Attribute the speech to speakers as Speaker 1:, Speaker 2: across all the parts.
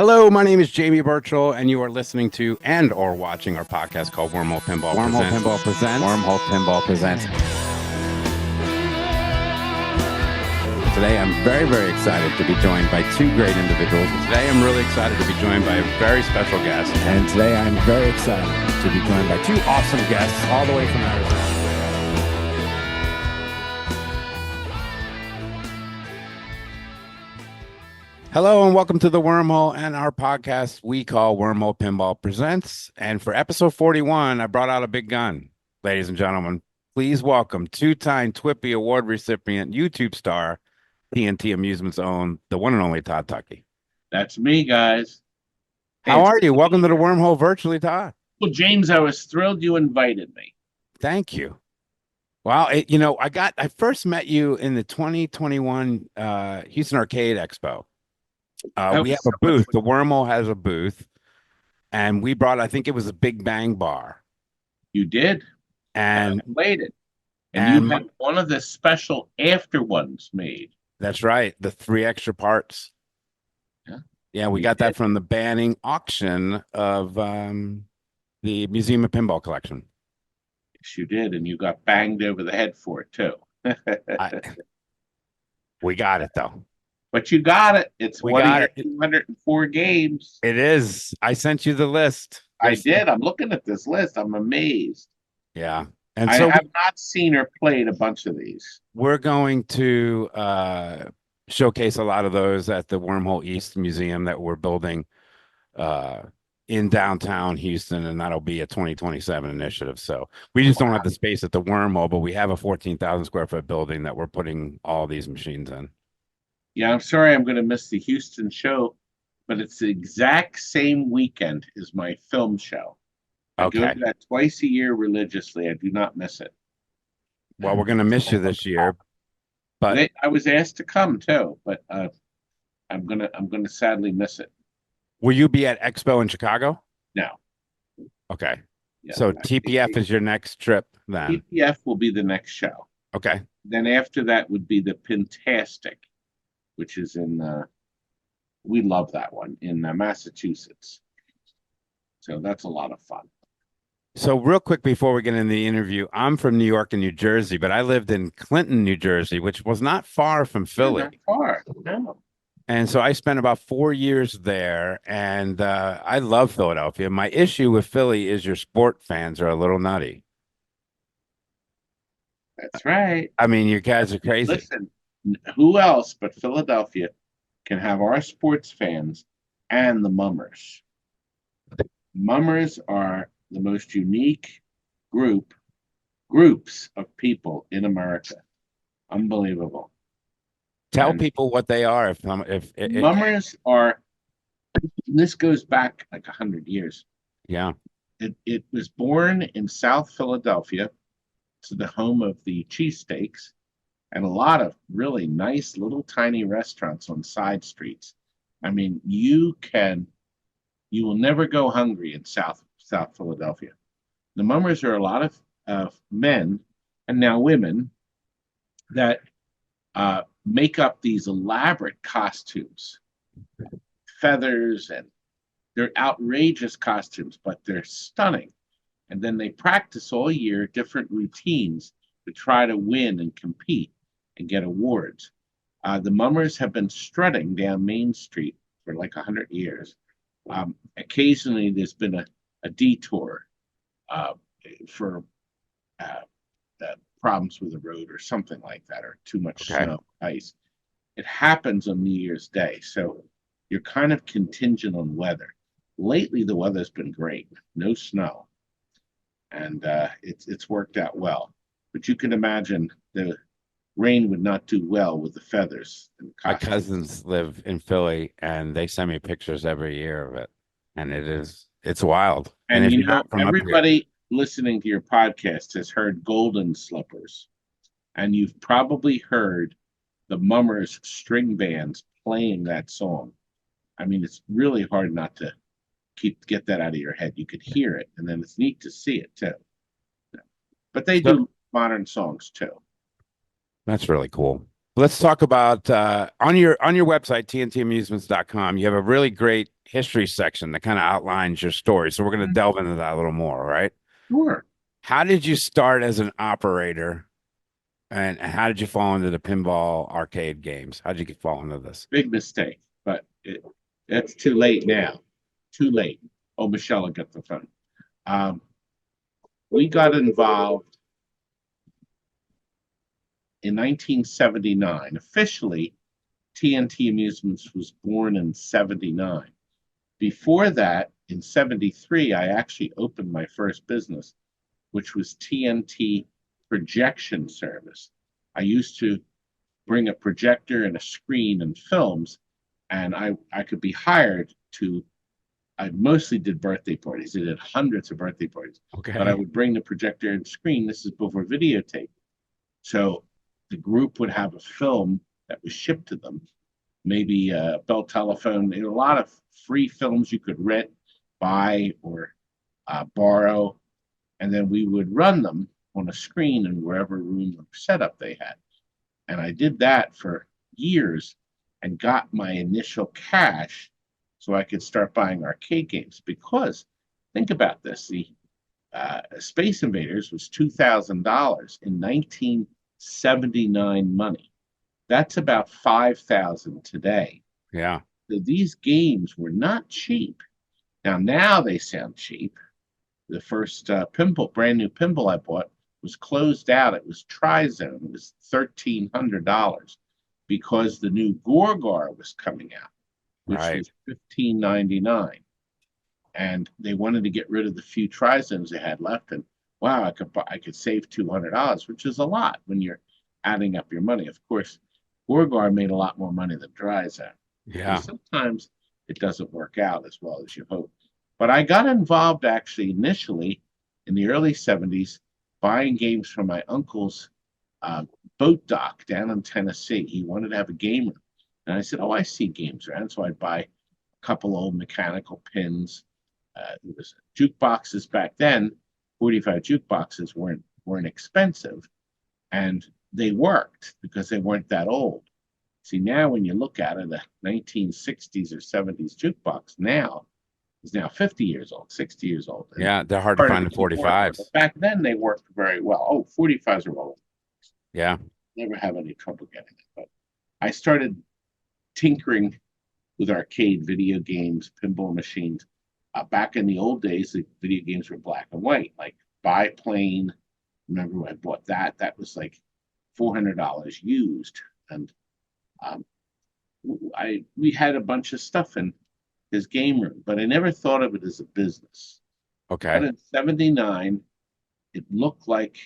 Speaker 1: Hello, my name is Jamie Birchall, and you are listening to and or watching our podcast called Wormhole Pinball
Speaker 2: Wormhole
Speaker 1: Presents.
Speaker 2: Pinball Presents. Wormhole Pinball Presents.
Speaker 1: Today, I'm very, very excited to be joined by two great individuals. Today, I'm really excited to be joined by a very special guest.
Speaker 2: And today, I'm very excited to be joined by two awesome guests all the way from Arizona.
Speaker 1: Hello, and welcome to the Wormhole and our podcast we call Wormhole Pinball Presents. And for episode 41, I brought out a big gun. Ladies and gentlemen, please welcome two-time Twipy Award recipient, YouTube star, TNT Amusements own, the one and only Todd Tuckey.
Speaker 3: That's me, guys.
Speaker 1: How are you? Welcome to the Wormhole virtually, Todd.
Speaker 3: Well, James, I was thrilled you invited me.
Speaker 1: Thank you. Well, I first met you in the 2021 Houston Arcade Expo. We have a booth. The Wormhole has a booth, and we brought, I think it was a Big Bang bar.
Speaker 3: You did,
Speaker 1: and
Speaker 3: I played it, and you had one of the special after ones made.
Speaker 1: That's right, the 3 extra parts. Yeah, we got that from the banning auction of the Museum of Pinball collection.
Speaker 3: Yes, you did, and you got banged over the head for it too.
Speaker 1: We got it though.
Speaker 3: But you got it. It's 204 games.
Speaker 1: It is. I sent you the list.
Speaker 3: I did. I'm looking at this list. I'm amazed.
Speaker 1: Yeah. And
Speaker 3: I
Speaker 1: so
Speaker 3: have not seen or played a bunch of these.
Speaker 1: We're going to showcase a lot of those at the Wormhole East Museum that we're building in downtown Houston, and that'll be a 2027 initiative. So we just don't have the space at the Wormhole, but we have a 14,000 square foot building that we're putting all these machines in.
Speaker 3: Yeah, I'm sorry I'm going to miss the Houston show, but it's the exact same weekend as my film show. I go to that twice a year religiously. I do not miss it.
Speaker 1: Well, we're going to miss you this year, but
Speaker 3: I was asked to come too, but I'm gonna sadly miss it.
Speaker 1: Will you be at Expo in Chicago?
Speaker 3: No.
Speaker 1: Okay.
Speaker 3: Yeah,
Speaker 1: so TPF is your next trip then?
Speaker 3: TPF will be the next show.
Speaker 1: Okay.
Speaker 3: Then after that would be the Pintastic, which is in we love that one in Massachusetts. So that's a lot of fun.
Speaker 1: So real quick before we get into the interview, I'm from New York and New Jersey, but I lived in Clinton, New Jersey, which was not far from Philly.
Speaker 3: Not far, no.
Speaker 1: And so I spent about 4 years there, and I love Philadelphia. My issue with Philly is your sport fans are a little nutty.
Speaker 3: That's right.
Speaker 1: I mean, you guys are crazy.
Speaker 3: Listen, who else but Philadelphia can have our sports fans and the mummers? Mummers are the most unique groups of people in America. Unbelievable.
Speaker 1: Tell people what they are. If
Speaker 3: mummers are, this goes back like 100 years.
Speaker 1: Yeah.
Speaker 3: It was born in South Philadelphia, to the home of the cheesesteaks, and a lot of really nice little tiny restaurants on side streets. I mean, you will never go hungry in South Philadelphia. The mummers are a lot of men and now women that make up these elaborate costumes, feathers, and they're outrageous costumes, but they're stunning. And then they practice all year different routines to try to win and compete and get awards. The mummers have been strutting down Main Street for like 100 years. Occasionally, there's been a detour for problems with the road or something like that, or too much snow, ice. It happens on New Year's Day, so you're kind of contingent on weather. Lately, the weather's been great, no snow, and it's worked out well. But you can imagine the rain would not do well with the feathers.
Speaker 1: My cousins live in Philly, and they send me pictures every year of it, and it's wild.
Speaker 3: And you know, everybody listening to your podcast has heard Golden Slippers, and you've probably heard the Mummers string bands playing that song. I mean, it's really hard not to get that out of your head. You could hear it, and then it's neat to see it too. But they do modern songs too.
Speaker 1: That's really cool. Let's talk about on your website, tntamusements.com. You have a really great history section that kind of outlines your story. So we're going to delve into that a little more, right?
Speaker 3: Sure.
Speaker 1: How did you start as an operator, and how did you fall into the pinball arcade games? How did you fall into this?
Speaker 3: Big mistake, but it's too late now. Too late. Oh, Michelle will get the phone. Um, we got involved in 1979. Officially, TNT Amusements was born in 79. Before that, in 73, I actually opened my first business, which was TNT Projection Service. I used to bring a projector and a screen and films, and I could be hired to. I mostly did birthday parties. I did hundreds of birthday parties, but I
Speaker 1: Okay.
Speaker 3: would bring the projector and screen. This is before videotape. So the group would have a film that was shipped to them, maybe a Bell Telephone. There were a lot of free films you could rent, buy, or borrow, and then we would run them on a screen in wherever room or setup they had. And I did that for years and got my initial cash so I could start buying arcade games. Because think about this: the Space Invaders was $2,000 in 1979 money. That's about 5,000 today.
Speaker 1: Yeah.
Speaker 3: So these games were not cheap. Now they sound cheap. The first brand new pinball I bought was closed out. It was Tri-Zone. It was $1,300 because the new Gorgar was coming out, which
Speaker 1: Right.
Speaker 3: was $15.99, and they wanted to get rid of the few Tri-Zones they had left. And wow, I could save $200, which is a lot when you're adding up your money. Of course, Gorgar made a lot more money than Tri-Zone. So
Speaker 1: Yeah.
Speaker 3: sometimes it doesn't work out as well as you hope. But I got involved actually initially in the early 70s buying games from my uncle's boat dock down in Tennessee. He wanted to have a game room. And I said, oh, I see games around. So I'd buy a couple old mechanical pins. There was jukeboxes back then. 45 jukeboxes weren't expensive, and they worked because they weren't that old. See, now when you look at it, a 1960s or 70s jukebox now is now 50 years old, 60 years old, and
Speaker 1: Yeah. They're hard to
Speaker 3: harder
Speaker 1: find
Speaker 3: to
Speaker 1: the
Speaker 3: keep working. But
Speaker 1: 45s.
Speaker 3: back then they worked very well. Oh, 45s are old.
Speaker 1: Yeah.
Speaker 3: Never have any trouble getting it. But I started tinkering with arcade video games, pinball machines. Back in the old days, the video games were black and white, like Biplane. Remember when I bought that? That was like $400 used, and um, we had a bunch of stuff in his game room, but I never thought of it as a business. But
Speaker 1: Okay.
Speaker 3: in 79, it looked like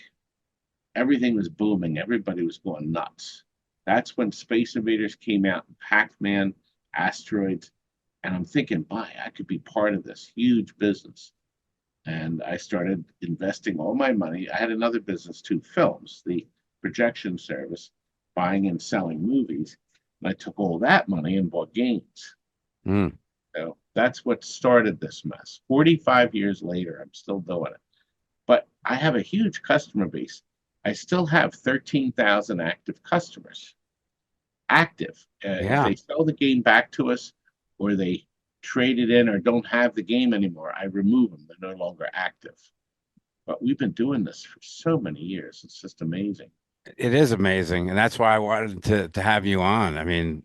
Speaker 3: everything was booming. Everybody was going nuts. That's when Space Invaders came out, Pac-Man, Asteroids, and I'm thinking, my, I could be part of this huge business. And I started investing all my money. I had another business too, films, the projection service, buying and selling movies. And I took all that money and bought games.
Speaker 1: Mm.
Speaker 3: So that's what started this mess. 45 years later, I'm still doing it. But I have a huge customer base. I still have 13,000 active customers. Active. If
Speaker 1: Yeah.
Speaker 3: they sell the game back to us or they trade it in or don't have the game anymore, I remove them. They're no longer active. But we've been doing this for so many years. It's just amazing.
Speaker 1: It is amazing, and that's why I wanted to have you on. I mean,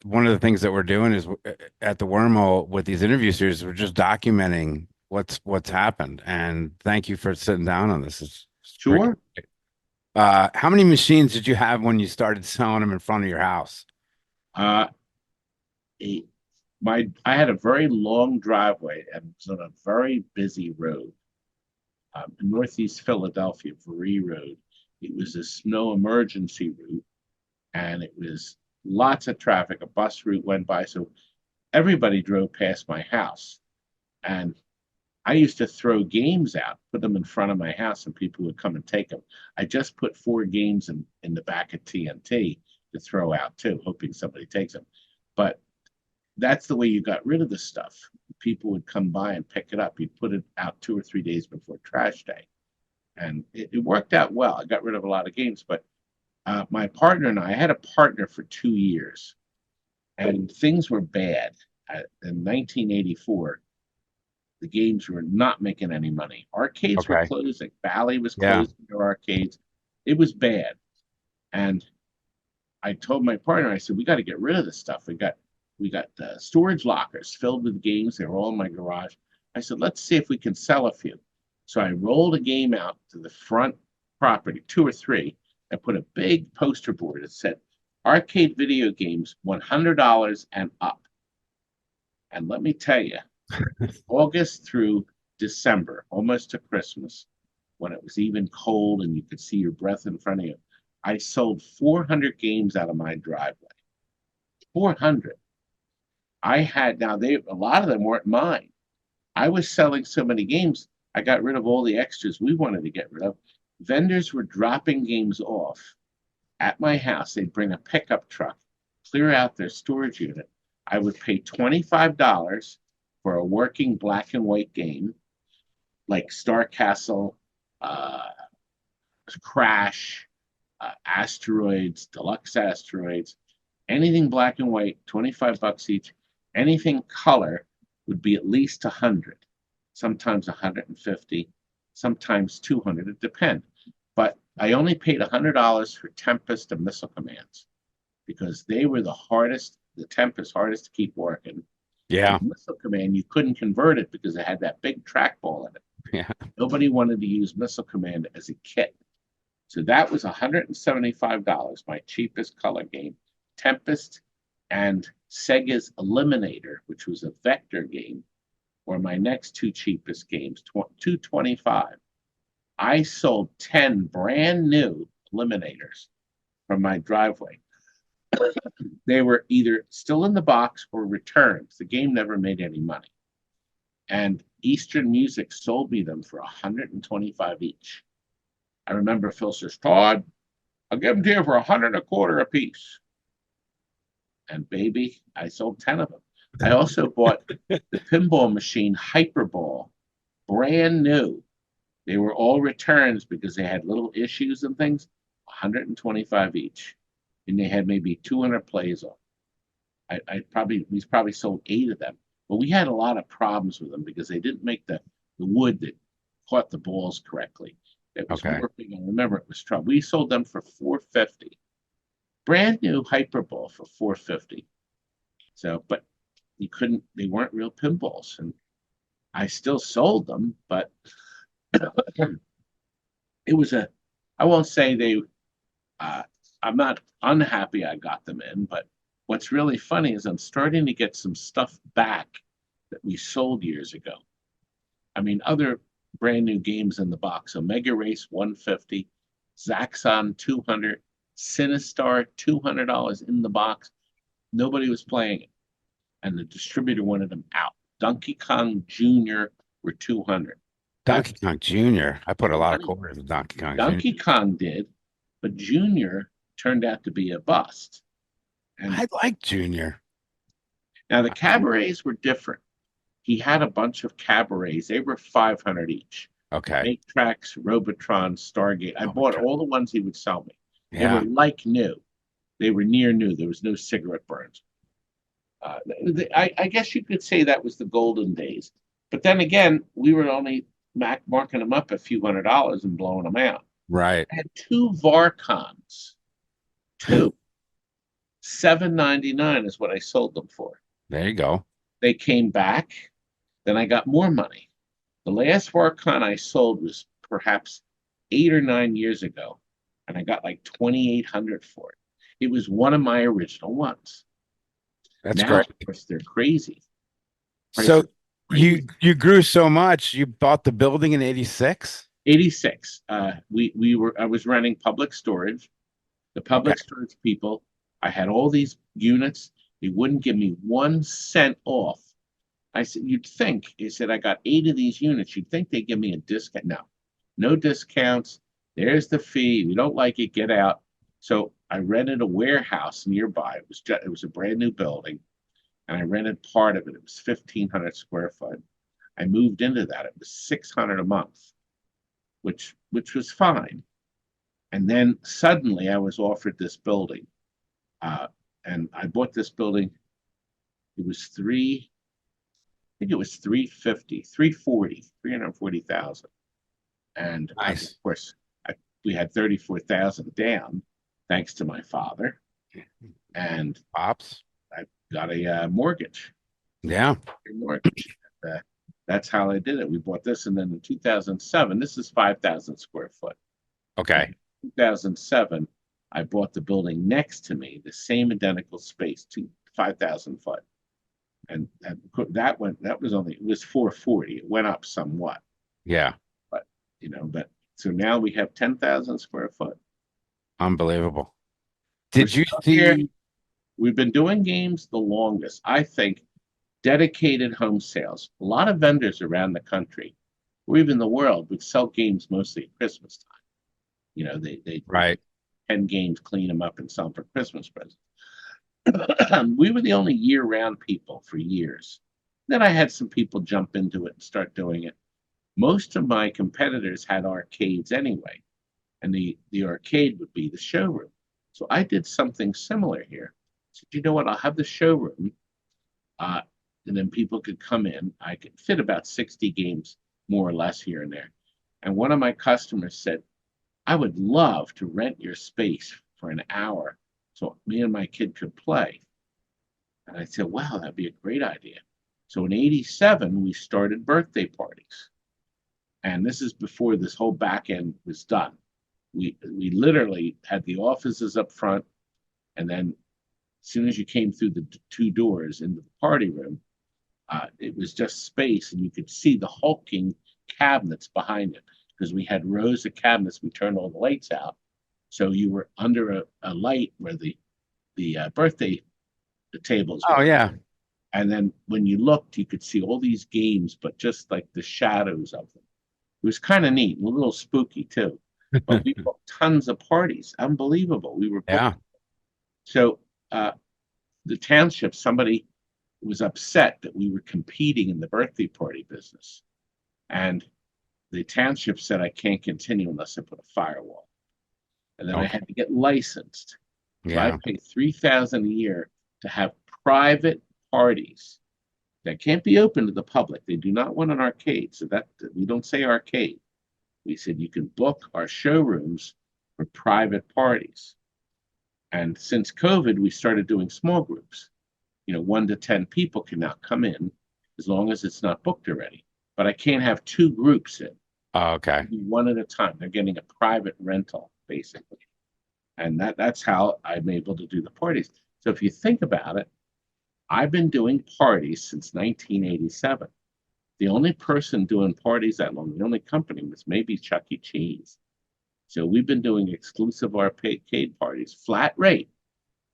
Speaker 1: one of the things that we're doing is at the Wormhole with these interview series, we're just documenting what's happened. And thank you for sitting down on this. It's great.
Speaker 3: Sure.
Speaker 1: How many machines did you have when you started selling them in front of your house?
Speaker 3: Uh, a, I had a very long driveway and it was on a very busy road. In Northeast Philadelphia, Veree Road. It was a snow emergency route, and it was lots of traffic. A bus route went by, so everybody drove past my house. And I used to throw games out, put them in front of my house, and people would come and take them. I just put 4 games in the back of TNT to throw out too, hoping somebody takes them. But that's the way you got rid of the stuff. People would come by and pick it up. You'd put it out 2 or 3 days before trash day. And it worked out well. I got rid of a lot of games, but My partner and I had a partner for 2 years, and things were bad. In 1984, the games were not making any money. Arcades were
Speaker 1: Okay.
Speaker 3: closing. Bally was
Speaker 1: Yeah.
Speaker 3: closing their arcades. It was bad. And I told my partner, I said, we got to get rid of this stuff. We got storage lockers filled with games. They were all in my garage. I said, let's see if we can sell a few. So I rolled a game out to the front property, two or three. I put a big poster board that said, arcade video games, $100 and up. And let me tell you, August through December, almost to Christmas, when it was even cold and you could see your breath in front of you, I sold 400 games out of my driveway. 400. I had, now they, a lot of them weren't mine. I was selling so many games, I got rid of all the extras we wanted to get rid of. Vendors were dropping games off at my house. They'd bring a pickup truck, clear out their storage unit. I would pay $25 for a working black and white game like Star Castle, uh, Crash, Asteroids, Deluxe Asteroids, anything black and white, $25 each. Anything color would be at least 100, sometimes 150, sometimes 200. It depends. But I only paid $100 for Tempest and Missile Commands because they were the hardest, the Tempest hardest to keep working.
Speaker 1: Yeah.
Speaker 3: The Missile Command, you couldn't convert it because it had that big trackball in it.
Speaker 1: Yeah.
Speaker 3: Nobody wanted to use Missile Command as a kit. So that was $175, my cheapest color game. Tempest and Sega's Eliminator, which was a vector game, were my next two cheapest games, $225. I sold 10 brand new Eliminators from my driveway. They were either still in the box or returned. The game never made any money. And Eastern Music sold me them for $125 each. I remember Phil says, Todd, I'll give them to you for $125 a piece. And baby, I sold 10 of them. I also bought the pinball machine Hyperball, brand new. They were all returns because they had little issues and things, $125 each. And they had maybe 200 plays on. We probably sold 8 of them. But we had a lot of problems with them because they didn't make the wood that caught the balls correctly. It was
Speaker 1: Okay.
Speaker 3: warping, and remember, it was trouble. We sold them for $450. Brand new Hyperball for $450. So, but you couldn't, they weren't real pinballs. And I still sold them, but it was I won't say I'm not unhappy I got them in, but what's really funny is I'm starting to get some stuff back that we sold years ago. I mean, other brand new games in the box. Omega Race 150, Zaxxon 200, Sinistar $200 in the box. Nobody was playing it, and the distributor wanted them out. Donkey Kong Jr. were 200.
Speaker 1: Donkey Kong Jr. I put a lot of
Speaker 3: Money.
Speaker 1: quarters in Donkey Kong
Speaker 3: Donkey
Speaker 1: Jr.
Speaker 3: Kong did, but Junior turned out to be a bust. And
Speaker 1: I like Junior.
Speaker 3: now the cabarets were different. He had a bunch of cabarets. They were 500 each.
Speaker 1: Okay.
Speaker 3: Matrix, Robotron, Stargate. I bought all the ones he would sell me. They
Speaker 1: Yeah.
Speaker 3: were like new. They were near new. There was no cigarette burns. I guess you could say that was the golden days. But then again, we were only marking them up a few $100s and blowing them out.
Speaker 1: Right.
Speaker 3: I had 2 Varcons. 2. $7.99 is what I sold them for.
Speaker 1: There you go.
Speaker 3: They came back. Then I got more money. The last Varcon I sold was perhaps 8 or 9 years ago, and I got like 2,800 for it. It was one of my original ones.
Speaker 1: That's
Speaker 3: Now,
Speaker 1: great.
Speaker 3: of course, they're crazy.
Speaker 1: So
Speaker 3: Crazy.
Speaker 1: you grew so much, you bought the building in 86?
Speaker 3: 86. I was renting public storage. The public storage people, I had all these units. They wouldn't give me 1 cent off. I said, you'd think, he said, I got 8 of these units. You'd think they'd give me a discount. No, no discounts. There's the fee. If you don't like it, get out. So I rented a warehouse nearby. It was a brand new building, and I rented part of it. It was 1,500 square foot. I moved into that. It was $600 a month, which was fine. And then suddenly I was offered this building. Uh, and I bought this building. It was I think it was 350, 340, 340,000. And of
Speaker 1: Nice.
Speaker 3: course, we had 34,000 down, thanks to my father. And
Speaker 1: Pops.
Speaker 3: I got a mortgage.
Speaker 1: Yeah.
Speaker 3: Mortgage. Uh, that's how I did it. We bought this, and then in 2007, this is 5,000 square foot.
Speaker 1: Okay.
Speaker 3: In 2007, I bought the building next to me, the same identical space, 5,000 foot, and that it was 440. It went up somewhat,
Speaker 1: Yeah.
Speaker 3: but but so now we have 10,000 square foot.
Speaker 1: Unbelievable.
Speaker 3: We're
Speaker 1: Did you
Speaker 3: still here.
Speaker 1: see?
Speaker 3: We've been doing games the longest, I think. Dedicated home sales. A lot of vendors around the country, or even the world, would sell games mostly at Christmas time. They
Speaker 1: Right.
Speaker 3: 10 games, clean them up, and sell them for Christmas presents. We were the only year-round people for years. Then I had some people jump into it and start doing it. Most of my competitors had arcades anyway, and the arcade would be the showroom. So I did something similar here. So you know what? I'll have the showroom, uh, and then people could come in. I could fit about 60 games, more or less, here and there. And one of my customers said, I would love to rent your space for an hour so me and my kid could play. And I said, wow, that'd be a great idea. So in 87, we started birthday parties. And this is before this whole back end was done. We literally had the offices up front, and then as soon as you came through the two doors into the party room, it was just space, and you could see the hulking cabinets behind it because we had rows of cabinets. We turned all the lights out, so you were under a light where the birthday tables
Speaker 1: Oh
Speaker 3: were.
Speaker 1: yeah.
Speaker 3: And then when you looked, you could see all these games, but just like the shadows of them. It was kind of neat, a little spooky too. But we booked tons of parties, unbelievable. We were booked.
Speaker 1: Yeah.
Speaker 3: So the township, somebody was upset that we were competing in the birthday party business. And the township said, I can't continue unless I put a firewall. And then I had to get licensed. So I
Speaker 1: Yeah.
Speaker 3: pay $3,000 a year to have private parties that can't be open to the public. They do not want an arcade. So that we don't say arcade. We said you can book our showrooms for private parties. And since COVID, we started doing small groups. 1 to 10 people can now come in as long as it's not booked already. But I can't have two groups in.
Speaker 1: Oh, okay.
Speaker 3: One at a time. They're getting a private rental, basically. And that's how I'm able to do the parties. So if you think about it, I've been doing parties since 1987. The only person doing parties that long, the only company, was maybe Chuck E. Cheese. So we've been doing exclusive arcade parties, flat rate.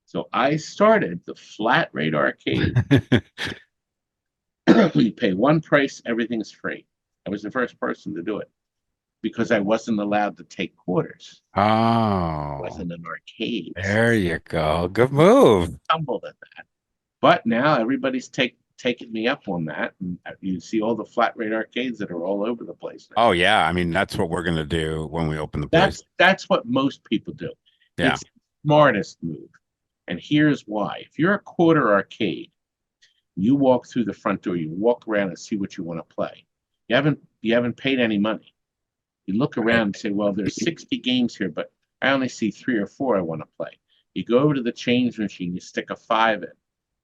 Speaker 3: So I started the flat rate arcade. You pay one price, everything's free. I was the first person to do it because I wasn't allowed to take quarters. It
Speaker 1: Oh,
Speaker 3: wasn't an arcade.
Speaker 1: there you go. Good move.
Speaker 3: Stumbled at that. But now everybody's taking me up on that. And you see all the flat rate arcades that are all over the place now.
Speaker 1: Oh yeah. I mean, that's what we're gonna do when we open the place.
Speaker 3: That's what most people do.
Speaker 1: Yeah.
Speaker 3: It's the smartest move. And here's why. If you're a quarter arcade, you walk through the front door, you walk around and see what you want to play. You haven't paid any money. You look around and say, well, there's 60 games here, but I only see 3 or 4 I want to play. You go over to the change machine, you stick a 5 in,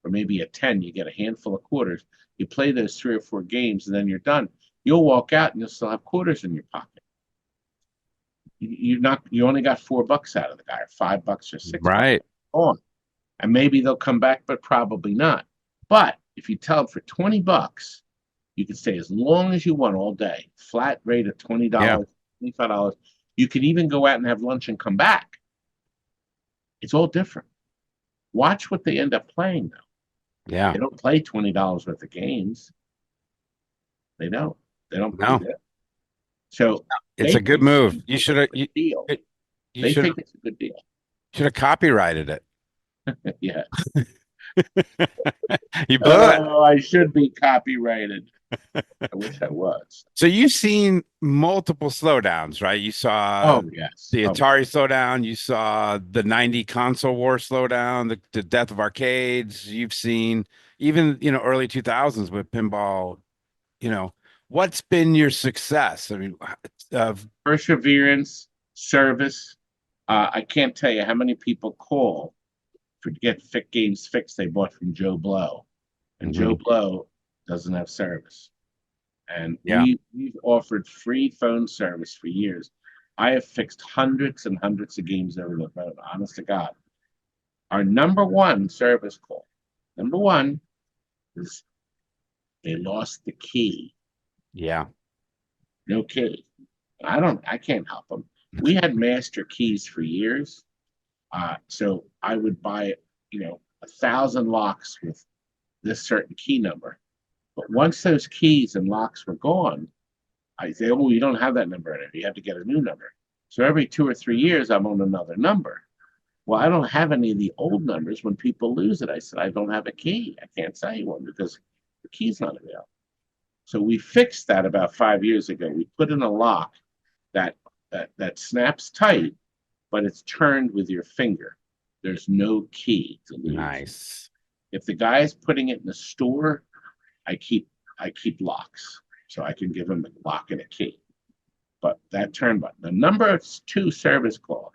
Speaker 3: or maybe a 10, you get a handful of quarters. You play those 3 or 4 games, and then you're done. You'll walk out and you'll still have quarters in your pocket. You only got $4 out of the guy, or $5 or $6.
Speaker 1: Right.
Speaker 3: On. And maybe they'll come back, but probably not. But if you tell them for $20, you can stay as long as you want all day. Flat rate of $20,
Speaker 1: Yeah.
Speaker 3: $25. You can even go out and have lunch and come back. It's all different. Watch what they end up playing, though.
Speaker 1: Yeah.
Speaker 3: They don't play $20 worth of games. They don't. They don't play
Speaker 1: No.
Speaker 3: that. So
Speaker 1: It's a good move. You should have.
Speaker 3: deal.
Speaker 1: You
Speaker 3: They
Speaker 1: should
Speaker 3: think it's a good deal.
Speaker 1: have copyrighted it.
Speaker 3: Yeah.
Speaker 1: You blew it.
Speaker 3: Oh, I should be copyrighted. I wish I was.
Speaker 1: So you've seen multiple slowdowns, right? You saw
Speaker 3: Oh, yes.
Speaker 1: the
Speaker 3: Oh,
Speaker 1: Atari slowdown, you saw the 90 console war slowdown, the death of arcades. You've seen even, early 2000s with pinball, you know, what's been your success? I mean, of
Speaker 3: perseverance, service. I can't tell you how many people call for to get games fixed they bought from Joe Blow, and Joe
Speaker 1: Mhm.
Speaker 3: Blow doesn't have service. And
Speaker 1: Yeah.
Speaker 3: we've offered free phone service for years. I have fixed hundreds and hundreds of games over the phone. Honest to God, our number one service call, number one, is they lost the key.
Speaker 1: Yeah.
Speaker 3: No key. I can't help them. We had master keys for years. So I would buy, 1,000 locks with this certain key number. But once those keys and locks were gone, I say, oh, you don't have that number in it. You have to get a new number. So every 2 or 3 years, I'm on another number. Well, I don't have any of the old numbers. When people lose it, I said, I don't have a key. I can't sell you one because the key's not available. So we fixed that about 5 years ago. We put in a lock that snaps tight, but it's turned with your finger. There's no key to lose.
Speaker 1: Nice.
Speaker 3: If the guy is putting it in the store, I keep locks, so I can give him a lock and a key. But that turn button, the number two service call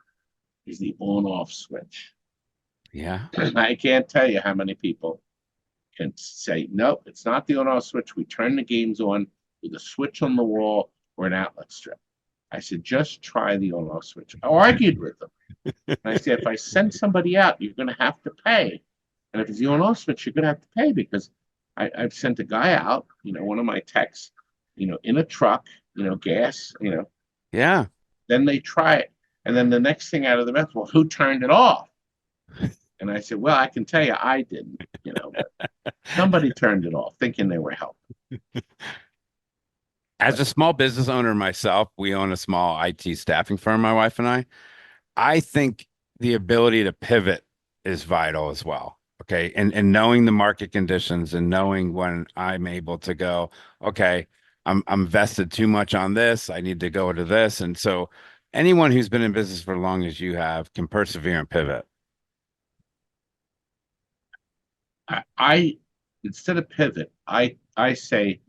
Speaker 3: is the on-off switch.
Speaker 1: Yeah.
Speaker 3: I can't tell you how many people can say, nope, it's not the on-off switch. We turn the games on with a switch on the wall or an outlet strip. I said, just try the on-off switch. I argued with them. And I said, if I send somebody out, you're going to have to pay. And if it's the on-off switch, you're going to have to pay because I've sent a guy out, one of my techs, in a truck, gas,
Speaker 1: Yeah.
Speaker 3: then they try it. And then the next thing out of the mouth, well, who turned it off? And I said, well, I can tell you I didn't, but somebody turned it off thinking they were helping.
Speaker 1: As
Speaker 3: But
Speaker 1: a small business owner myself, we own a small IT staffing firm, my wife and I. I think the ability to pivot is vital as well. Okay. And knowing the market conditions and knowing when I'm able to go, okay, I'm vested too much on this. I need to go to this. And so anyone who's been in business for as long as you have can persevere and pivot.
Speaker 3: I instead of pivot, I say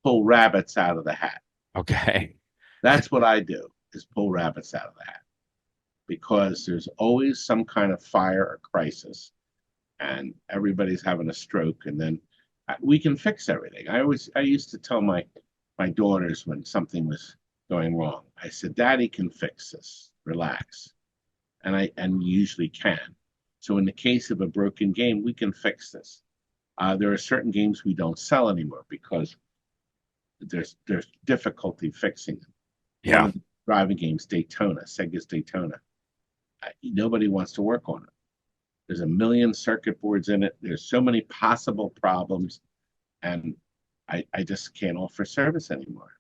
Speaker 3: pull rabbits out of the hat.
Speaker 1: Okay.
Speaker 3: That's what I do is pull rabbits out of the hat because there's always some kind of fire or crisis and everybody's having a stroke and then we can fix everything. I used to tell my daughters when something was going wrong. I said, Daddy can fix this. Relax. And usually can. So in the case of a broken game, we can fix this. There are certain games we don't sell anymore because there's difficulty fixing them. One
Speaker 1: Yeah.
Speaker 3: of the driving games, Daytona, Sega's Daytona. Nobody wants to work on it. There's a million circuit boards in it. There's so many possible problems, and I just can't offer service anymore.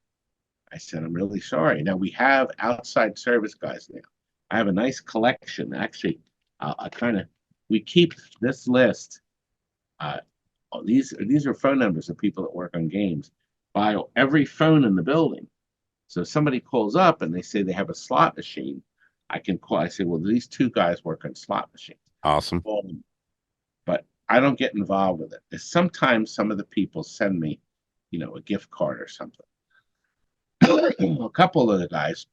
Speaker 3: I said, I'm really sorry. Now we have outside service guys now. I have a nice collection. Actually, we keep this list. Uh, these are phone numbers of people that work on games. By every phone in the building. So if somebody calls up and they say they have a slot machine, I can call. I say, well, these two guys work on slot machines.
Speaker 1: Awesome.
Speaker 3: But I don't get involved with it. Sometimes some of the people send me, a gift card or something. A couple of the guys,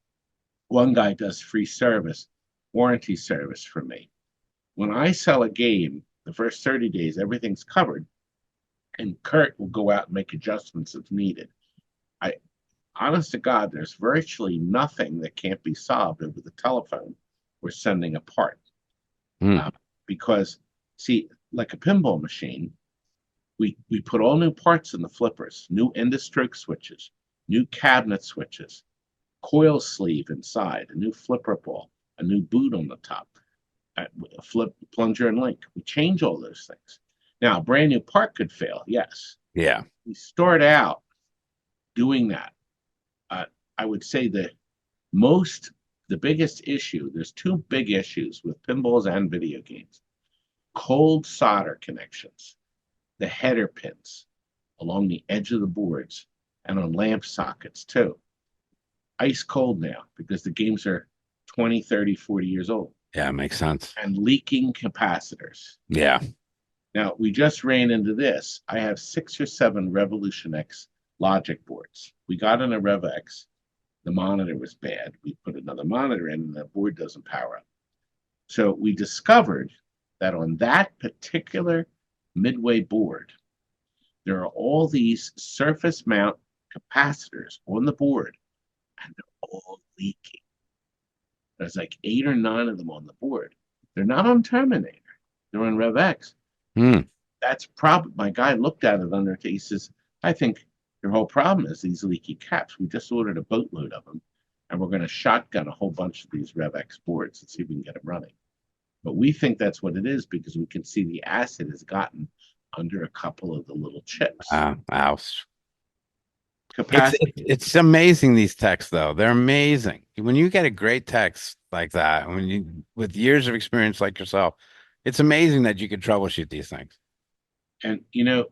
Speaker 3: one guy does free service, warranty service for me. When I sell a game, the first 30 days, everything's covered, and Kurt will go out and make adjustments if needed. I, honest to God, there's virtually nothing that can't be solved over the telephone or sending a part.
Speaker 1: Mm.
Speaker 3: Because, see, like a pinball machine, we put all new parts in the flippers, new end of stroke switches, new cabinet switches, coil sleeve inside, a new flipper ball, a new boot on the top, a flip plunger and link. We change all those things. Now, a brand new part could fail, yes.
Speaker 1: Yeah.
Speaker 3: We start out doing that. I would say the biggest issue, there's two big issues with pinballs and video games. cold solder connections, the header pins along the edge of the boards and on lamp sockets too. Ice cold now because the games are 20, 30, 40 years old.
Speaker 1: Yeah, makes sense.
Speaker 3: And leaking capacitors.
Speaker 1: Yeah.
Speaker 3: Now, we just ran into this. I have 6 or 7 Revolution X logic boards. We got in a Rev X. The monitor was bad. We put another monitor in and the board doesn't power up. So we discovered that on that particular Midway board, there are all these surface mount capacitors on the board and they're all leaking. There's like 8 or 9 of them on the board. They're not on Terminator. They're on Rev X.
Speaker 1: Hmm.
Speaker 3: That's probably, my guy looked at it under, he says, I think your whole problem is these leaky caps. We just ordered a boatload of them and we're going to shotgun a whole bunch of these Rev X boards and see if we can get them running. But we think that's what it is because we can see the acid has gotten under a couple of the little chips.
Speaker 1: Ouch.
Speaker 3: Capacity.
Speaker 1: It's amazing, these texts, though. They're amazing. When you get a great text like that, when you with years of experience like yourself, it's amazing that you can troubleshoot these things.
Speaker 3: And you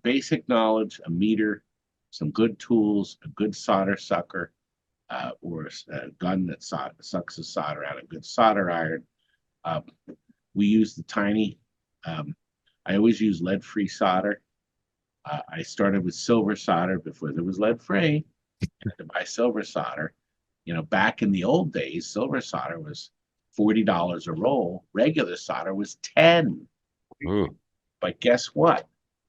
Speaker 3: basic knowledge, a meter, some good tools, a good solder sucker, or a gun that sucks the solder out, a good solder iron. We use the tiny. I always use lead-free solder. I started with silver solder before there was lead-free. I had to buy silver solder. Back in the old days, silver solder was $40 a roll. Regular solder was 10.
Speaker 1: Ooh.
Speaker 3: But guess what?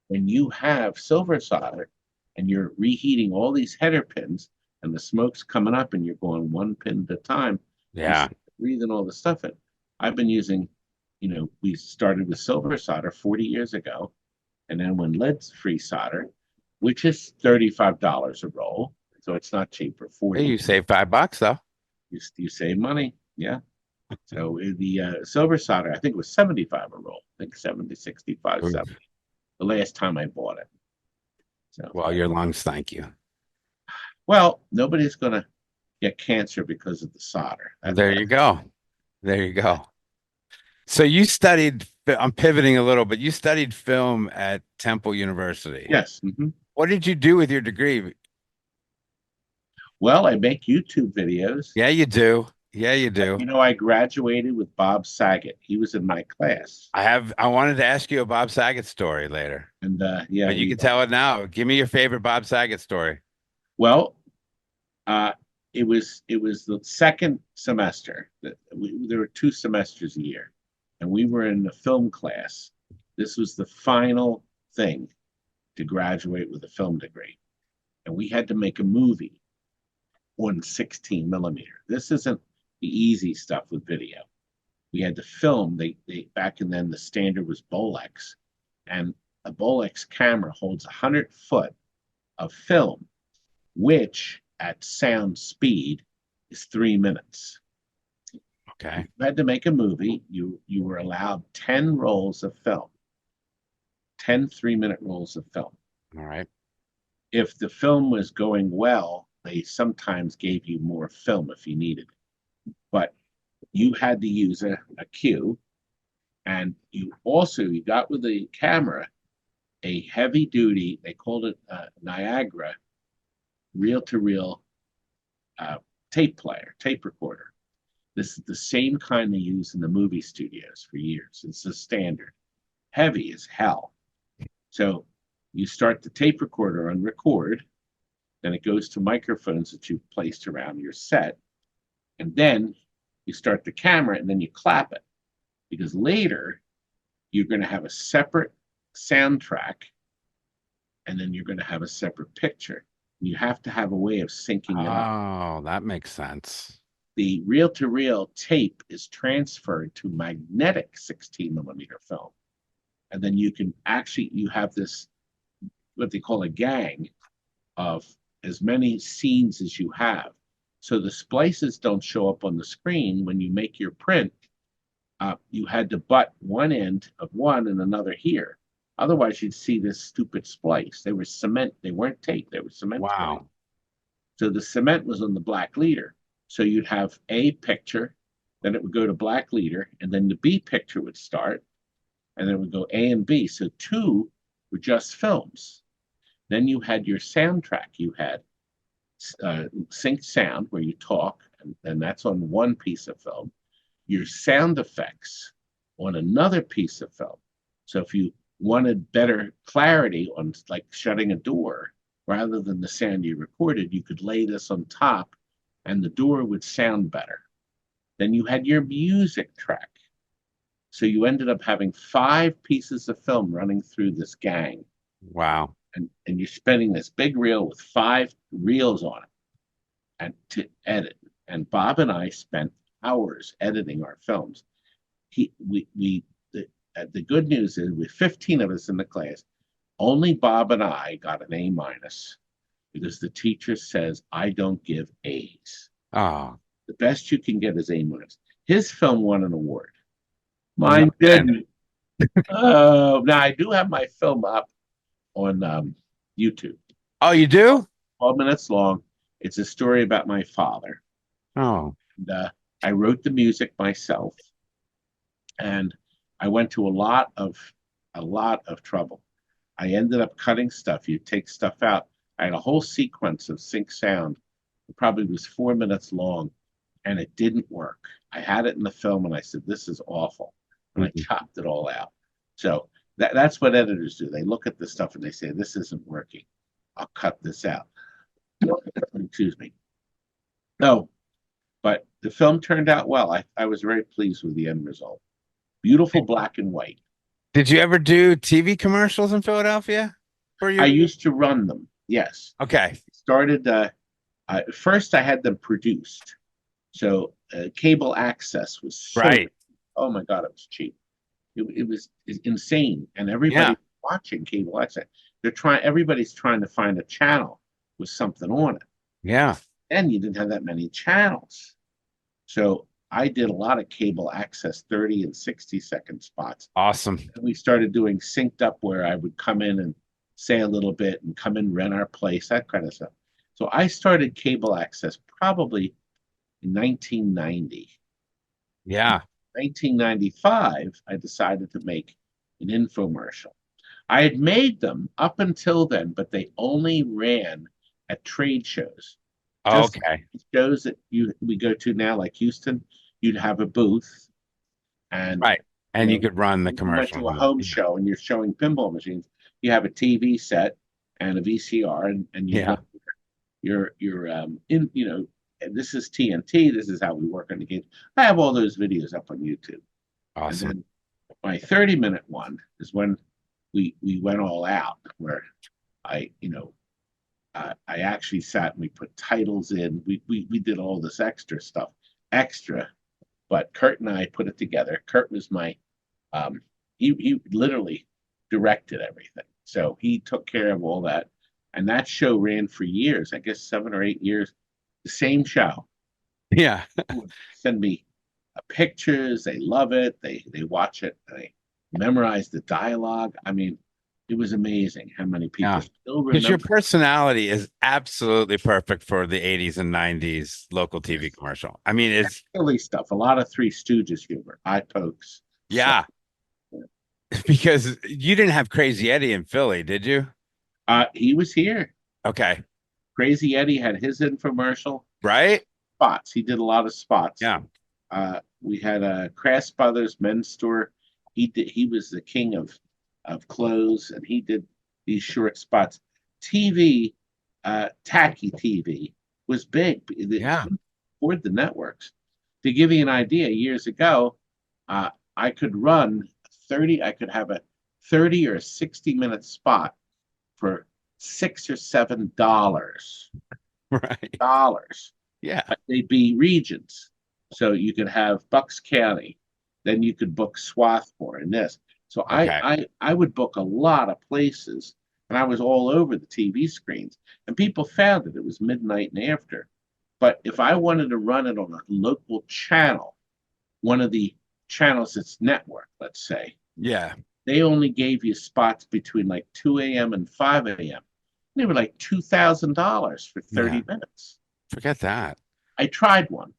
Speaker 3: When you have silver solder and you're reheating all these header pins and the smoke's coming up and you're going one pin at a time,
Speaker 1: Yeah.
Speaker 3: breathing all the stuff in. I've been using, we started with silver solder 40 years ago. And then when lead-free solder, which is $35 a roll, so it's not cheap for 40.
Speaker 1: Hey, you save $5 though.
Speaker 3: You save money, yeah. So the silver solder, I think it was 75 a roll. I think 70, 65, 70. The last time I bought it. So,
Speaker 1: well, your lungs thank you.
Speaker 3: Well, nobody's gonna get cancer because of the solder.
Speaker 1: There you go. There you go. So you studied, I'm pivoting a little, but you studied film at Temple University.
Speaker 3: Yes. Mm-hmm.
Speaker 1: What did you do with your degree?
Speaker 3: Well, I make YouTube videos.
Speaker 1: Yeah, you do. Yeah, you do.
Speaker 3: I graduated with Bob Saget. He was in my class.
Speaker 1: I wanted to ask you a Bob Saget story later.
Speaker 3: And yeah.
Speaker 1: But you can tell it now. Give me your favorite Bob Saget story.
Speaker 3: Well, it was the second semester. There were 2 semesters a year, and we were in the film class. This was the final thing to graduate with a film degree, and we had to make a movie on 16 millimeter. This isn't the easy stuff with video. We had to film. They back and then the standard was Bolex, and a Bolex camera holds 100 foot of film, which at sound speed is 3 minutes.
Speaker 1: Okay.
Speaker 3: You had to make a movie. You were allowed 10 rolls of film, 10 3-minute rolls of film.
Speaker 1: All right.
Speaker 3: If the film was going well, they sometimes gave you more film if you needed it. But you had to use a cue. And you got with the camera a heavy duty, they called it Niagara, reel-to-reel tape recorder. This is the same kind they use in the movie studios for years. It's the standard. Heavy as hell. So you start the tape recorder on record, then it goes to microphones that you've placed around your set, and then you start the camera and then you clap it. Because later you're going to have a separate soundtrack and then you're going to have a separate picture. You have to have a way of syncing it up.
Speaker 1: Oh, that makes sense.
Speaker 3: The reel-to-reel tape is transferred to magnetic 16 millimeter film. And then you have this, what they call a gang of as many scenes as you have. So the splices don't show up on the screen when you make your print. You had to butt one end of one and another here. Otherwise, you'd see this stupid splice. They were cement. They weren't tape. They were cement.
Speaker 1: Wow.
Speaker 3: Splice. So the cement was on the black leader. So you'd have a picture, then it would go to black leader, and then the B picture would start, and then it would go A and B. So two were just films. Then you had your soundtrack. You had synced sound where you talk, and that's on one piece of film. Your sound effects on another piece of film. So if you wanted better clarity on like shutting a door, rather than the sound you recorded, you could lay this on top and the door would sound better. Then you had your music track. So you ended up having 5 pieces of film running through this gang.
Speaker 1: Wow.
Speaker 3: And you're spending this big reel with 5 reels on it and to edit. And Bob and I spent hours editing our films. The good news is with 15 of us in the class, only Bob and I got an A minus because the teacher says I don't give A's.
Speaker 1: Oh,
Speaker 3: The best you can get is A minus. His film won an award. Mine didn't. Now I do have my film up on YouTube.
Speaker 1: Oh, you do?
Speaker 3: 12 minutes long. It's a story about my father.
Speaker 1: Oh,
Speaker 3: And I wrote the music myself, and I went to a lot of trouble. I ended up cutting stuff. You take stuff out. I had a whole sequence of sync sound. It probably was 4 minutes long, and it didn't work. I had it in the film, and I said, "This is awful," and I chopped it all out. So that's what editors do. They look at the stuff and they say, "This isn't working. I'll cut this out." Excuse me. No, but the film turned out well. I was very pleased with the end result. Beautiful black and white.
Speaker 1: did you ever do TV commercials in Philadelphia for
Speaker 3: I
Speaker 1: you?
Speaker 3: used to run them. Yes.
Speaker 1: Okay.
Speaker 3: Started first I had them produced. So cable access was so,
Speaker 1: Right.
Speaker 3: oh my God, it was cheap. It was insane. And everybody watching cable access. Everybody's trying to find a channel with something on it.
Speaker 1: Yeah.
Speaker 3: And you didn't have that many channels. So I did a lot of cable access 30 and 60-second spots.
Speaker 1: Awesome.
Speaker 3: And we started doing synced up where I would come in and say a little bit and come in, rent our place, that kind of stuff. So I started cable access probably in 1990.
Speaker 1: Yeah.
Speaker 3: 1995, I decided to make an infomercial. I had made them up until then, but they only ran at trade shows. Just
Speaker 1: Okay.
Speaker 3: shows that we go to now, like Houston, you'd have a booth, and
Speaker 1: Right. And you
Speaker 3: know,
Speaker 1: could run the
Speaker 3: you went
Speaker 1: commercial.
Speaker 3: to a home show and you're showing pinball machines. You have a TV set and a VCR, and you
Speaker 1: Yeah.
Speaker 3: you're in, and this is TNT. This is how we work on the game. I have all those videos up on YouTube.
Speaker 1: Awesome.
Speaker 3: And then my 30-minute one is when we went all out, where I actually sat and we put titles in. We did all this extra stuff, but Kurt and I put it together. Kurt was my he literally directed everything. So he took care of all that. And that show ran for years, I guess 7 or 8 years. The same show.
Speaker 1: Yeah.
Speaker 3: Send me pictures. They love it. They watch it. They memorize the dialogue. I mean, it was amazing how many people still
Speaker 1: Because your
Speaker 3: remember.
Speaker 1: personality is absolutely perfect for the 80s and 90s local TV commercial. I mean, it's
Speaker 3: Silly stuff. A lot of Three Stooges humor, eye pokes.
Speaker 1: yeah. Because you didn't have Crazy Eddie in Philly, did you?
Speaker 3: He was here.
Speaker 1: Okay.
Speaker 3: Crazy Eddie had his infomercial.
Speaker 1: Right?
Speaker 3: Spots. He did a lot of spots.
Speaker 1: Yeah.
Speaker 3: We had a Crass Brothers men's store. He was the king of clothes, and he did these short spots. TV, tacky TV was big.
Speaker 1: Yeah.
Speaker 3: Afford the networks. To give you an idea, years ago, I could run 30. I could have a 30 or 60-minute spot for $6 or $7.
Speaker 1: Right.
Speaker 3: Dollars.
Speaker 1: Yeah.
Speaker 3: They'd be regions. So you could have Bucks County, then you could book Swarthmore and this. So
Speaker 1: Okay.
Speaker 3: I would book a lot of places, and I was all over the TV screens. And people found it. It was midnight and after. But if I wanted to run it on a local channel, one of the channels that's network, let's say,
Speaker 1: Yeah.
Speaker 3: they only gave you spots between like 2 a.m. and 5 a.m. They were like $2,000 for 30 minutes.
Speaker 1: Forget that.
Speaker 3: I tried one,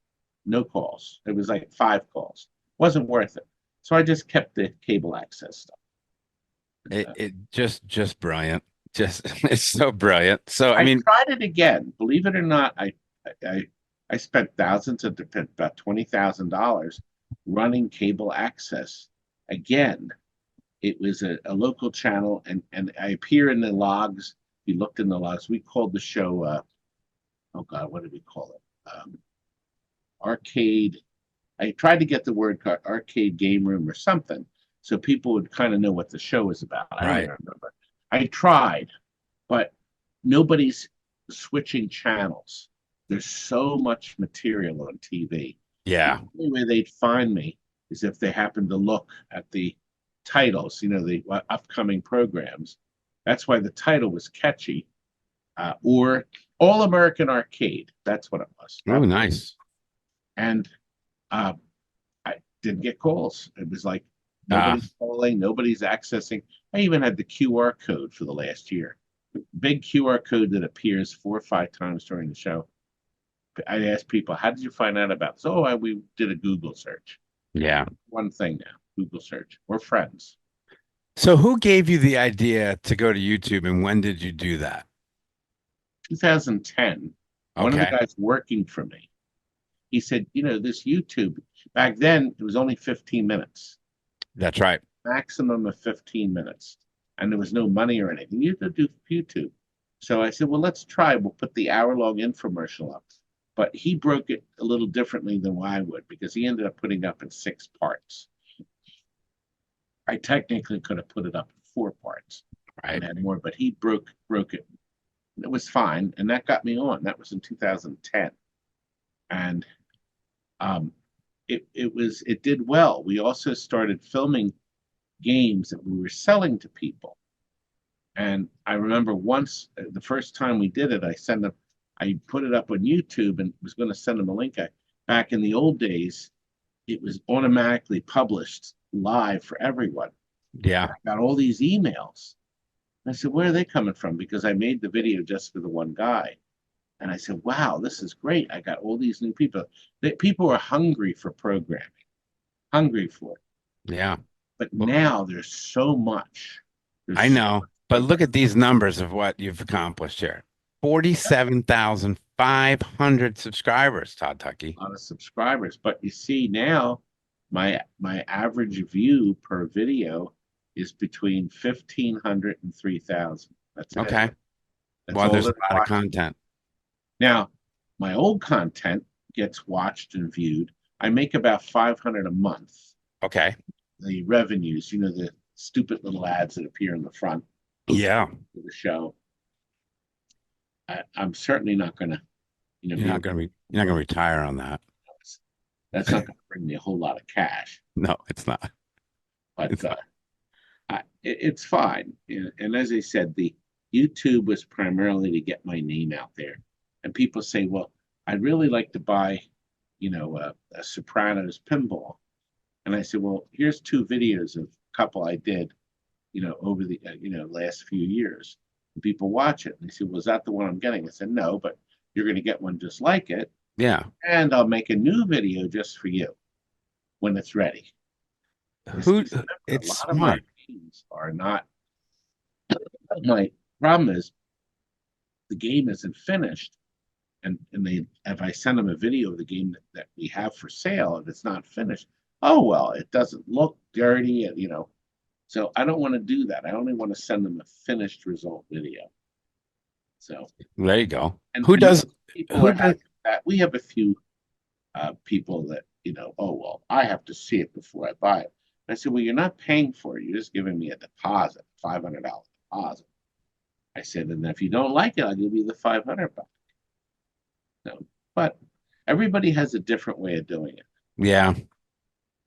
Speaker 3: no calls. It was like 5 calls. Wasn't worth it. So I just kept the cable access stuff.
Speaker 1: It just brilliant. Just it's so brilliant. So I
Speaker 3: I
Speaker 1: mean,
Speaker 3: tried it again. Believe it or not, I I spent thousands of about $20,000 running cable access again. It was a local channel, and I appear in the logs. If you looked in the logs, we called the show. Oh God, what did we call it? Arcade. I tried to get the word arcade game room or something, so people would kind of know what the show is about. I don't
Speaker 1: right.
Speaker 3: even remember. I tried, but nobody's switching channels. There's so much material on TV. The
Speaker 1: Yeah.
Speaker 3: only way they'd find me is if they happen to look at the titles, the upcoming programs. That's why the title was catchy, or All American Arcade. That's what it was.
Speaker 1: Oh, nice.
Speaker 3: And uh, I didn't get calls. It was like
Speaker 1: Ah,
Speaker 3: nobody's calling, nobody's accessing. I even had the QR code for the last year. Big QR code that appears 4 or 5 times during the show. I asked people, how did you find out about this? Oh, we did a Google search.
Speaker 1: yeah.
Speaker 3: One thing now, Google search. We're friends.
Speaker 1: So who gave you the idea to go to YouTube and when did you do that?
Speaker 3: 2010, one of the
Speaker 1: Okay.
Speaker 3: guys working for me, he said, this YouTube, back then it was only 15 minutes,
Speaker 1: That's right.
Speaker 3: maximum of 15 minutes. And there was no money or anything. You could do YouTube. So I said, well, let's try. We'll put the hour-long infomercial up. But he broke it a little differently than I would because he ended up putting up in 6 parts. I technically could have put it up in 4 parts
Speaker 1: Right.
Speaker 3: and had more, but he broke it. It was fine, and that got me on. That was in 2010, and it did well. We also started filming games that we were selling to people. And I remember once, the first time we did it, I put it up on YouTube and was going to send them a link. Back in the old days, it was automatically published live for everyone.
Speaker 1: Yeah.
Speaker 3: I got all these emails. I said, where are they coming from? Because I made the video just for the one guy. And I said, wow, this is great. I got all these new people. People are hungry for programming, hungry for it.
Speaker 1: Yeah.
Speaker 3: But
Speaker 1: Well,
Speaker 3: now there's so much. There's
Speaker 1: I
Speaker 3: so
Speaker 1: know,
Speaker 3: much
Speaker 1: but look
Speaker 3: programming.
Speaker 1: at these numbers of what you've accomplished here. 47,500 subscribers, Todd Tuckey.
Speaker 3: A lot of subscribers. But you see now, my average view per video is between 1,500 and 3,000. That's it.
Speaker 1: Okay.
Speaker 3: That's
Speaker 1: Well,
Speaker 3: all
Speaker 1: there's a
Speaker 3: they're
Speaker 1: lot of
Speaker 3: watching.
Speaker 1: content.
Speaker 3: Now, my old content gets watched and viewed. I make about 500 a month.
Speaker 1: Okay.
Speaker 3: The revenues, the stupid little ads that appear in the front
Speaker 1: Yeah.
Speaker 3: of the show. I'm certainly not going to,
Speaker 1: You're not gonna retire on that.
Speaker 3: that's not going to bring me a whole lot of cash,
Speaker 1: No, it's not.
Speaker 3: but
Speaker 1: It's not.
Speaker 3: it's fine. And as I said, the YouTube was primarily to get my name out there. And people say, well, I'd really like to buy, a Sopranos pinball. And I said, well, here's 2 videos of a couple I did, over the, last few years. And people watch it. And they said, well, is that the one I'm getting? I said, no, but you're going to get one just like it.
Speaker 1: Yeah.
Speaker 3: And I'll make a new video just for you when it's ready.
Speaker 1: Who
Speaker 3: Remember, a
Speaker 1: it's
Speaker 3: lot of my
Speaker 1: smart.
Speaker 3: games are not, my problem is the game isn't finished. And if I send them a video of the game that we have for sale and it's not finished, oh well, it doesn't look dirty, and so I don't want to do that. I only want to send them a finished result video. So
Speaker 1: There you go.
Speaker 3: and,
Speaker 1: Who
Speaker 3: and
Speaker 1: does
Speaker 3: people
Speaker 1: who
Speaker 3: are
Speaker 1: does
Speaker 3: happy with that. We have a few people that oh well, I have to see it before I buy it. I said, well, you're not paying for it. You're just giving me a deposit, $500 deposit. I said, and if you don't like it, I'll give you the 500 back. So, but everybody has a different way of doing it.
Speaker 1: yeah.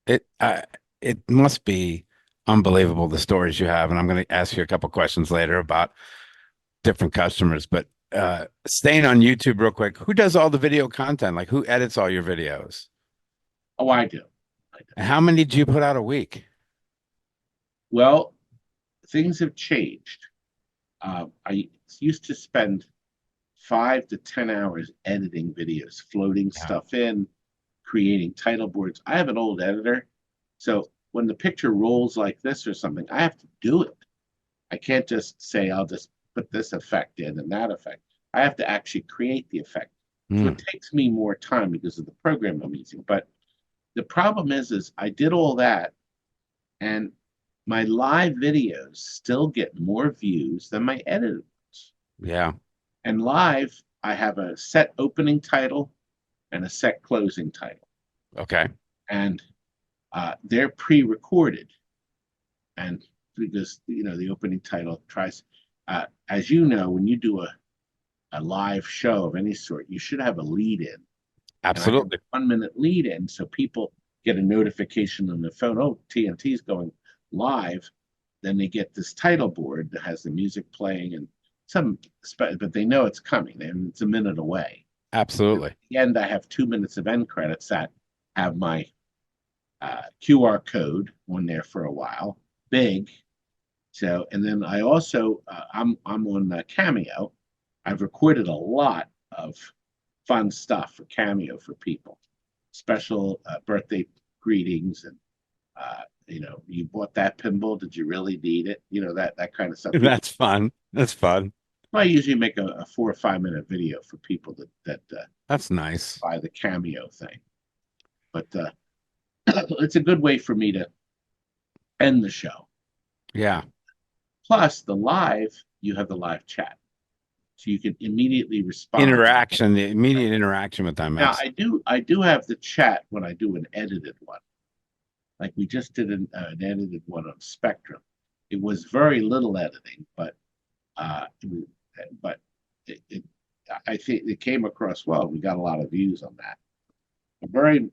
Speaker 1: It it must be unbelievable the stories you have, and I'm going to ask you a couple questions later about different customers. But staying on YouTube real quick, who does all the video content? Like who edits all your videos?
Speaker 3: Oh, I do.
Speaker 1: And how many do you put out a week?
Speaker 3: Well, things have changed. I used to spend 5 to 10 hours editing videos, floating
Speaker 1: Yeah.
Speaker 3: stuff in, creating title boards. I have an old editor, so when the picture rolls like this or something, I have to do it. I can't just say I'll just put this effect in and that effect. I have to actually create the effect. So it takes me more time because of the program I'm using. But the problem is I did all that, and my live videos still get more views than my edited ones.
Speaker 1: Yeah.
Speaker 3: And live, I have a set opening title and a set closing title.
Speaker 1: Okay.
Speaker 3: And they're pre-recorded. And because, the opening title tries, as you know, when you do a live show of any sort, you should have a lead in.
Speaker 1: Absolutely.
Speaker 3: 1 minute lead in, so people get a notification on their phone. Oh, TNT's going live. Then they get this title board that has the music playing and but they know it's coming and it's a minute away.
Speaker 1: Absolutely.
Speaker 3: At the end, I have 2 minutes of end credits that have my QR code on there for a while, big. So, and then I also I'm on Cameo. I've recorded a lot of fun stuff for Cameo for people, special birthday greetings, and you bought that pinball. Did you really need it? That kind of stuff.
Speaker 1: That's fun. That's fun.
Speaker 3: I usually make a 4 or 5 minute video for people that
Speaker 1: That's nice.
Speaker 3: buy the Cameo thing. But it's a good way for me to end the show.
Speaker 1: Yeah.
Speaker 3: Plus, you have the live chat, so you can immediately respond.
Speaker 1: The immediate interaction with them.
Speaker 3: Now, I do have the chat when I do an edited one. Like we just did an edited one on Spectrum. It was very little editing, but I think it came across well. We got a lot of views on that. A very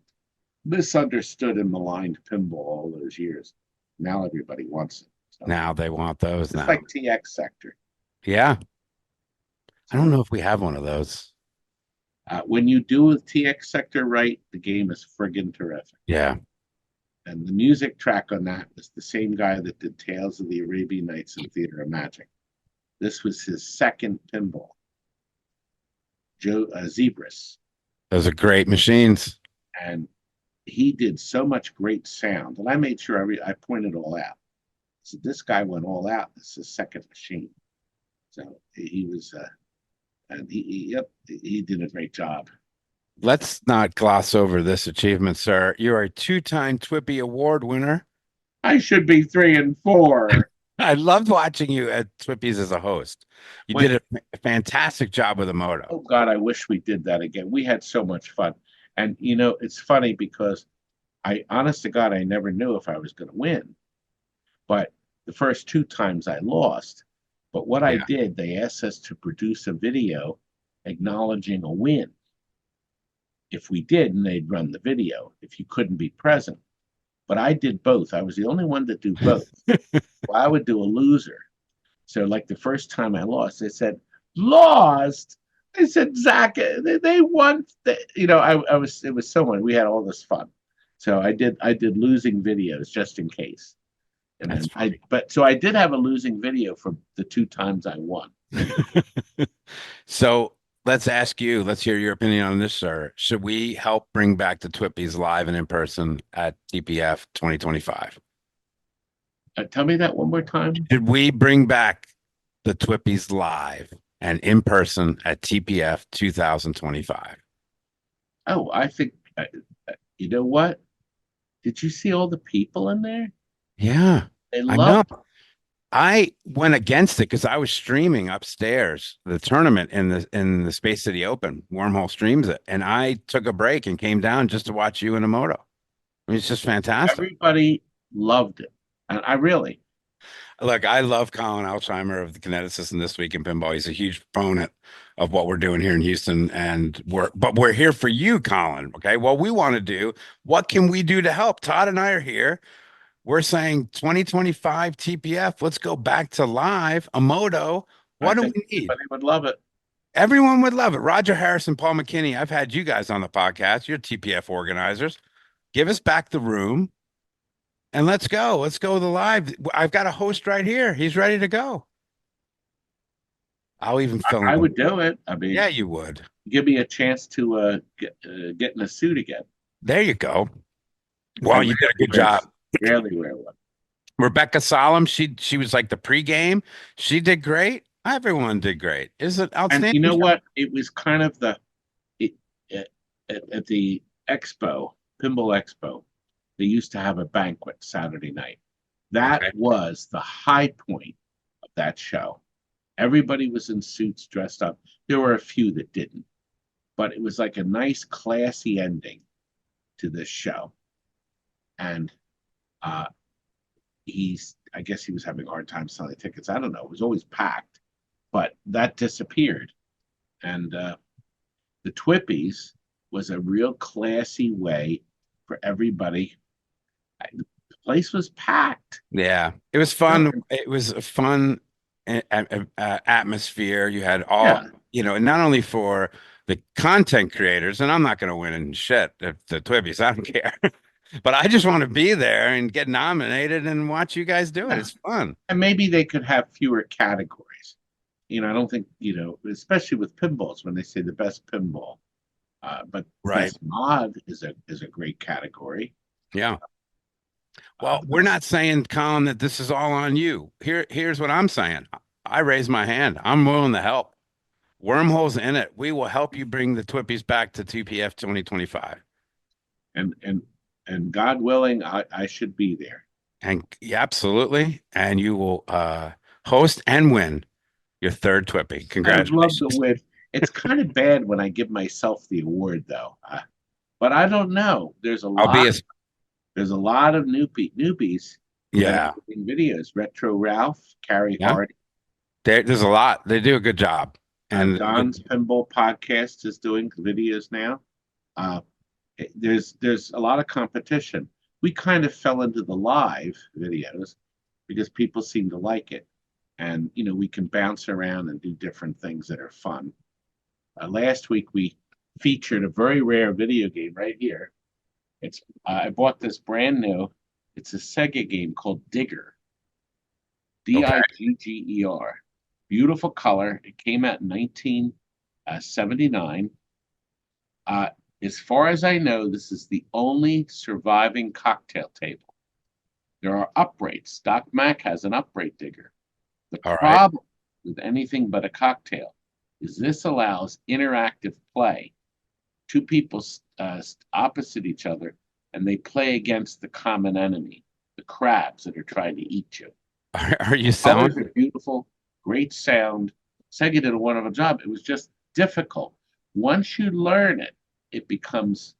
Speaker 3: misunderstood and maligned pinball all those years. Now everybody wants it. So
Speaker 1: Now they want those
Speaker 3: it's
Speaker 1: now.
Speaker 3: like TX Sector.
Speaker 1: Yeah. I don't know if we have one of those.
Speaker 3: When you do a TX Sector right, the game is friggin' terrific.
Speaker 1: Yeah.
Speaker 3: And the music track on that was the same guy that did Tales of the Arabian Nights and Theater of Magic. This was his second pinball. Joe Zebras.
Speaker 1: Those are great machines.
Speaker 3: And he did so much great sound. And I made sure I pointed all out. So this guy went all out. This is his second machine. So he was, and he did a great job.
Speaker 1: Let's not gloss over this achievement, sir. You are a 2-time Twippy Award winner.
Speaker 3: I should be 3 and 4.
Speaker 1: I loved watching you at Twippies as a host. You did a fantastic job with the moto.
Speaker 3: Oh, God, I wish we did that again. We had so much fun. And, it's funny because honest to God, I never knew if I was going to win. But the first 2 times I lost. But what I did, they asked us to produce a video acknowledging a win. If we did, and they'd run the video if you couldn't be present. But I did both. I was the only one to do both. Well, I would do a loser. So like the first time I lost, they said, lost? I said, Zach, they won. It was so much. We had all this fun. So I did losing videos just in case. And then so I did have a losing video for the 2 times I won.
Speaker 1: So let's hear your opinion on this, sir. Should we help bring back the Twippies live and in person at TPF 2025?
Speaker 3: Tell me that one more time.
Speaker 1: Should we bring back the Twippies live and in person at TPF 2025?
Speaker 3: Oh, I think, you know what? Did you see all the people in there?
Speaker 1: Yeah,
Speaker 3: They
Speaker 1: I
Speaker 3: loved
Speaker 1: know. I went against it because I was streaming upstairs the tournament in the Space City Open. Wormhole streams it, and I took a break and came down just to watch you in a moto. I mean, it's just fantastic.
Speaker 3: Everybody loved it, and I really
Speaker 1: look. I love Colin Alsheimer of the Kineticist and This Week in Pinball. He's a huge proponent of what we're doing here in Houston, and we're here for you, Colin. Okay, what we want to do, what can we do to help? Todd and I are here. We're saying 2025 TPF. Let's go back to live, a moto. What do we need?
Speaker 3: Everybody would love it.
Speaker 1: Everyone would love it. Roger Harrison, Paul McKinney. I've had you guys on the podcast. You're TPF organizers. Give us back the room and let's go. Let's go to the live. I've got a host right here. He's ready to go. I'll even film.
Speaker 3: I would do it. I mean,
Speaker 1: yeah, you would.
Speaker 3: Give me a chance to get in a suit again.
Speaker 1: There you go. Well, you did a good job.
Speaker 3: Rarely wear one.
Speaker 1: Rebecca Solomon, she was like the pregame. She did great. Everyone did great. Is it
Speaker 3: And you
Speaker 1: outstanding
Speaker 3: know
Speaker 1: show?
Speaker 3: what? It was kind of it, at the expo, Pinball Expo, they used to have a banquet Saturday night. That
Speaker 1: Okay.
Speaker 3: was the high point of that show. Everybody was in suits dressed up. There were a few that didn't, but it was like a nice, classy ending to this show. And uh, I guess he was having a hard time selling tickets. I don't know. It was always packed, but that disappeared. And the Twippies was a real classy way for everybody. The place was packed.
Speaker 1: Yeah, it was
Speaker 3: No,
Speaker 1: fun. It was a fun atmosphere. You had all,
Speaker 3: yeah,
Speaker 1: and not only for the content creators, and I'm not going to win in shit if the Twibbies, I don't care. But I just want to be there and get nominated and watch you guys do it.
Speaker 3: yeah.
Speaker 1: It's fun.
Speaker 3: And maybe they could have fewer categories. I don't think, especially with pinballs when they say the best pinball. But
Speaker 1: Right.
Speaker 3: best mod is a great category.
Speaker 1: Yeah.
Speaker 3: Uh,
Speaker 1: Well, we're not saying, Colin, that this is all on you. Here's what I'm saying. I raise my hand. I'm willing to help. Wormholes in it. We will help you bring the Twippies back to TPF 2025.
Speaker 3: and God willing, I should be there.
Speaker 1: And yeah, absolutely. And you will host and win your third Twippy.
Speaker 3: I would love to
Speaker 1: Congratulations.
Speaker 3: win. It's kind of bad when I give myself the award, though. But I don't know.
Speaker 1: I'll be a
Speaker 3: There's a lot of newbies that are
Speaker 1: yeah.
Speaker 3: doing videos. Retro Ralph, Carrie
Speaker 1: Yeah.
Speaker 3: Hardy,
Speaker 1: There's a lot. They do a good job. And
Speaker 3: Don's Pinball Podcast is doing videos now. Uh, there's a lot of competition. We kind of fell into the live videos because people seem to like it, and we can bounce around and do different things that are fun. Last week we featured a very rare video game right here. It's I bought this brand new. It's a Sega game called Digger.
Speaker 1: okay.
Speaker 3: Digger. Beautiful color. It came out in 1979. As far as I know, this is the only surviving cocktail table. There are uprates. Doc Mack has an uprate digger. The
Speaker 1: All right.
Speaker 3: problem with anything but a cocktail is this allows interactive play. Two people opposite each other, and they play against the common enemy, the crabs that are trying to eat you.
Speaker 1: Are you
Speaker 3: Colors
Speaker 1: selling?
Speaker 3: are beautiful, great sound. Sega did a wonderful job. It was just difficult. Once you learn it, it becomes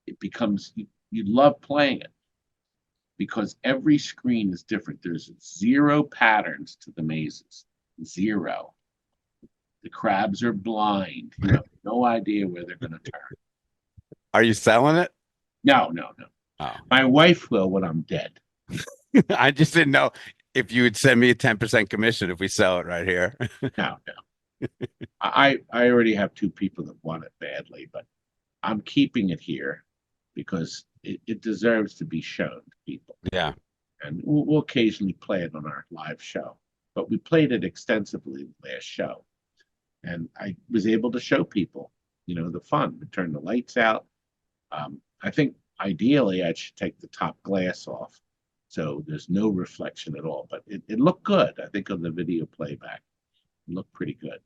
Speaker 3: you love playing it because every screen is different. There's zero patterns to the mazes. Zero. The crabs are blind. You have no idea where they're going to turn.
Speaker 1: Are you selling it?
Speaker 3: No.
Speaker 1: Oh.
Speaker 3: My wife will when I'm dead.
Speaker 1: I just didn't know if you would send me a 10% commission if we sell it right here.
Speaker 3: No. I already have two people that want it badly, but I'm keeping it here because it deserves to be shown to people.
Speaker 1: Yeah.
Speaker 3: And we'll occasionally play it on our live show, but we played it extensively in the last show. And I was able to show people, the fun, to turn the lights out. I think ideally I should take the top glass off so there's no reflection at all, but it looked good. I think on the video playback, it looked pretty good.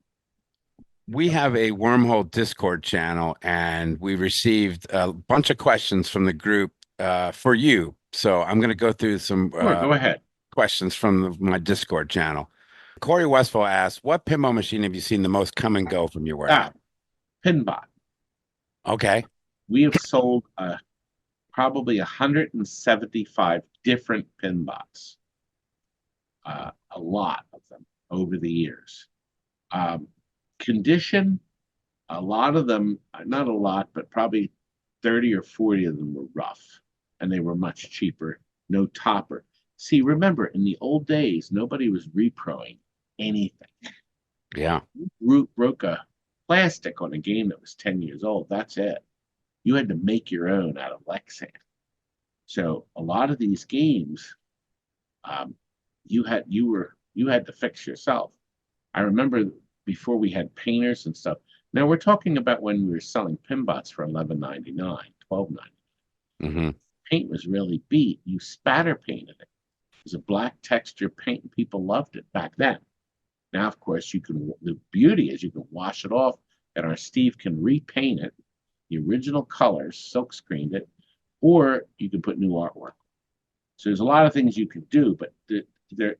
Speaker 1: We have a Wormhole Discord channel, and we received a bunch of questions from the group for you. So I'm going to go through some
Speaker 3: Sure, go ahead.
Speaker 1: questions from my Discord channel. Corey Westphal asked, "What pinball machine have you seen the most come and go from your warehouse?"
Speaker 3: Pinbot.
Speaker 1: Okay.
Speaker 3: We have sold probably 175 different pinbots, a lot of them over the years. Condition, a lot of them, not a lot, but probably 30 or 40 of them were rough, and they were much cheaper. No topper. See, remember, in the old days, nobody was reproing anything.
Speaker 1: Yeah.
Speaker 3: Broke a plastic on a game that was 10 years old. That's it. You had to make your own out of Lexan. So a lot of these games, you had to fix yourself. I remember before we had painters and stuff. Now we're talking about when we were selling pinbots for $11.99, $12.99.
Speaker 1: Mm-hmm.
Speaker 3: paint was really beat, you spatter painted it. It was a black texture paint, and people loved it back then. Now, of course, the beauty is you can wash it off, and our Steve can repaint it, the original colors, silk screened it, or you can put new artwork. So there's a lot of things you can do, but there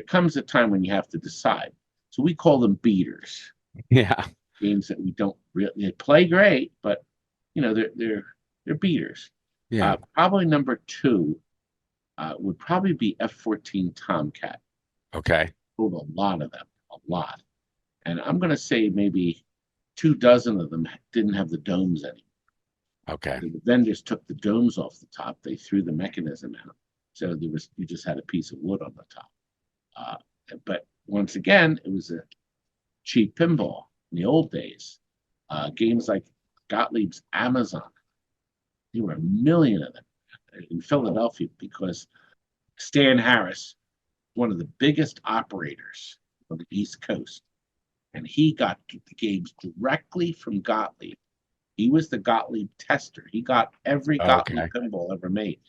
Speaker 3: comes a time when you have to decide. So we call them beaters.
Speaker 1: Yeah.
Speaker 3: Games that we don't really, they play great, but they're beaters.
Speaker 1: Yeah.
Speaker 3: Probably number two would probably be F-14 Tomcat.
Speaker 1: Okay.
Speaker 3: Sold a lot of them, a lot. And I'm going to say maybe 24 of them didn't have the domes anymore.
Speaker 1: Okay.
Speaker 3: The vendors took the domes off the top. They threw the mechanism out. So you just had a piece of wood on the top. But once again, it was a cheap pinball in the old days. Games like Gottlieb's Amazon, there were a million of them in Philadelphia because Stan Harris, one of the biggest operators on the East Coast, and he got the games directly from Gottlieb. He was the Gottlieb tester. He got every Gottlieb pinball ever made.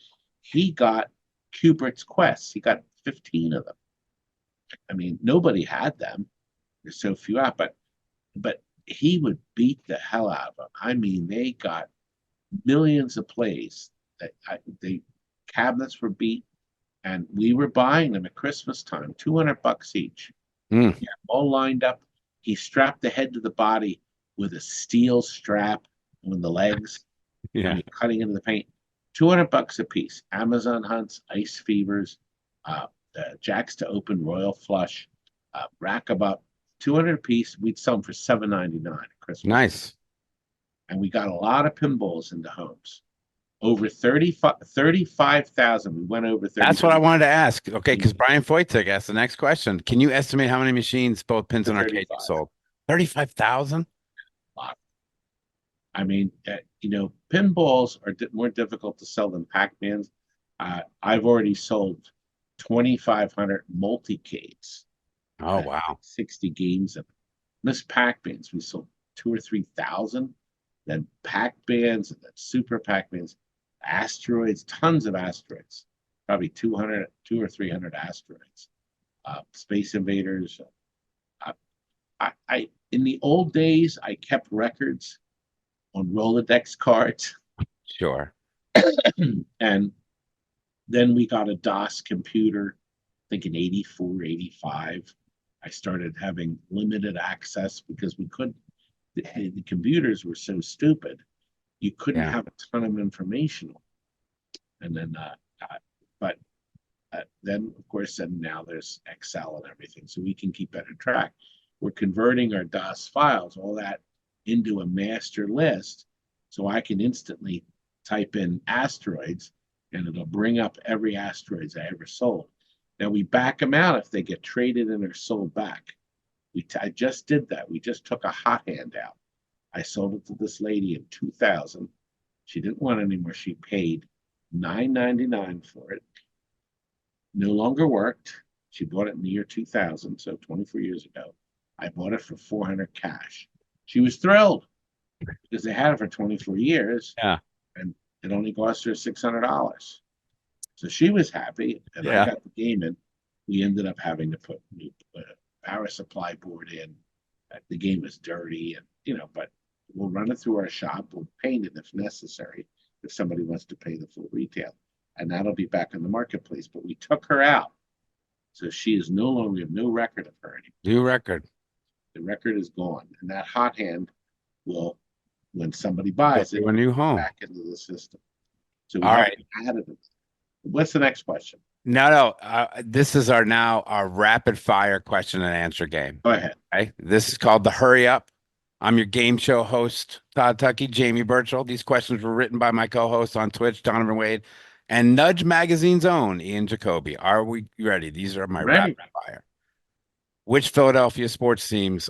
Speaker 3: He got Kubert's Quests. He got 15 of them. I mean, nobody had them. There's so few out, but he would beat the hell out of them. I mean, they got millions of plays. The cabinets were beat, and we were buying them at Christmas time, $200 each.
Speaker 1: Mm.
Speaker 3: Yeah, all lined up. He strapped the head to the body with a steel strap on the legs.
Speaker 1: Yeah.
Speaker 3: I mean, cutting into the paint. $200 a piece. Amazon Hunts, Ice Fevers, Jacks to Open, Royal Flush, rack about 200 a piece. We'd sell them for $7.99 at Christmas.
Speaker 1: Nice.
Speaker 3: And we got a lot of pinballs into homes. Over 35,000. We went over 30.
Speaker 1: That's what I wanted to ask. Okay, because Brian Foytik asked the next question. Can you estimate how many machines, both pins and arcades, sold? 35,000?
Speaker 3: I mean, pinballs are more difficult to sell than Pac-Mans. I've already sold 2,500 multicades.
Speaker 1: Oh, wow.
Speaker 3: 60 games of Miss Pac-Mans. We sold 2,000 or 3,000. Then Pac-Mans and then Super Pac-Mans, asteroids, tons of asteroids, probably 200 or 300 asteroids. Space Invaders. In the old days, I kept records on Rolodex cards.
Speaker 1: Sure.
Speaker 3: And then we got a DOS computer, I think in 84, 85. I started having limited access because we couldn't, the computers were so stupid, you couldn't have a ton of information. And then, then of course, now there's Excel and everything, so we can keep better track. We're converting our DOS files, all that, into a master list, so I can instantly type in asteroids, and it'll bring up every asteroids I ever sold. Now we back them out if they get traded in or sold back. I just did that. We just took a hot hand out. I sold it to this lady in 2000. She didn't want it anymore. She paid $9.99 for it. No longer worked. She bought it in the year 2000, so 24 years ago. I bought it for $400 cash. She was thrilled because they had it for 24 years.
Speaker 1: Yeah.
Speaker 3: And it only cost her $600. So she was happy, and I got the game in. We ended up having to put new power supply board in. The game was dirty, and but we'll run it through our shop. We'll paint it if necessary, if somebody wants to pay the full retail, and that'll be back in the marketplace. But we took her out, so she is no longer. We have no record of her anymore.
Speaker 1: New record.
Speaker 3: The record is gone, and that hot hand will, when somebody buys it,
Speaker 1: a new home
Speaker 3: back into the system. So we
Speaker 1: all right.
Speaker 3: added it. What's the next question?
Speaker 1: No. This is our rapid fire question and answer game.
Speaker 3: Go ahead.
Speaker 1: Okay. This is called the Hurry Up. I'm your game show host, Todd Tuckey, Jamie Birchall. These questions were written by my co-hosts on Twitch, Donovan Wade, and Nudge Magazine's own Ian Jacoby. Are we ready? These are my rapid fire. Which Philadelphia sports teams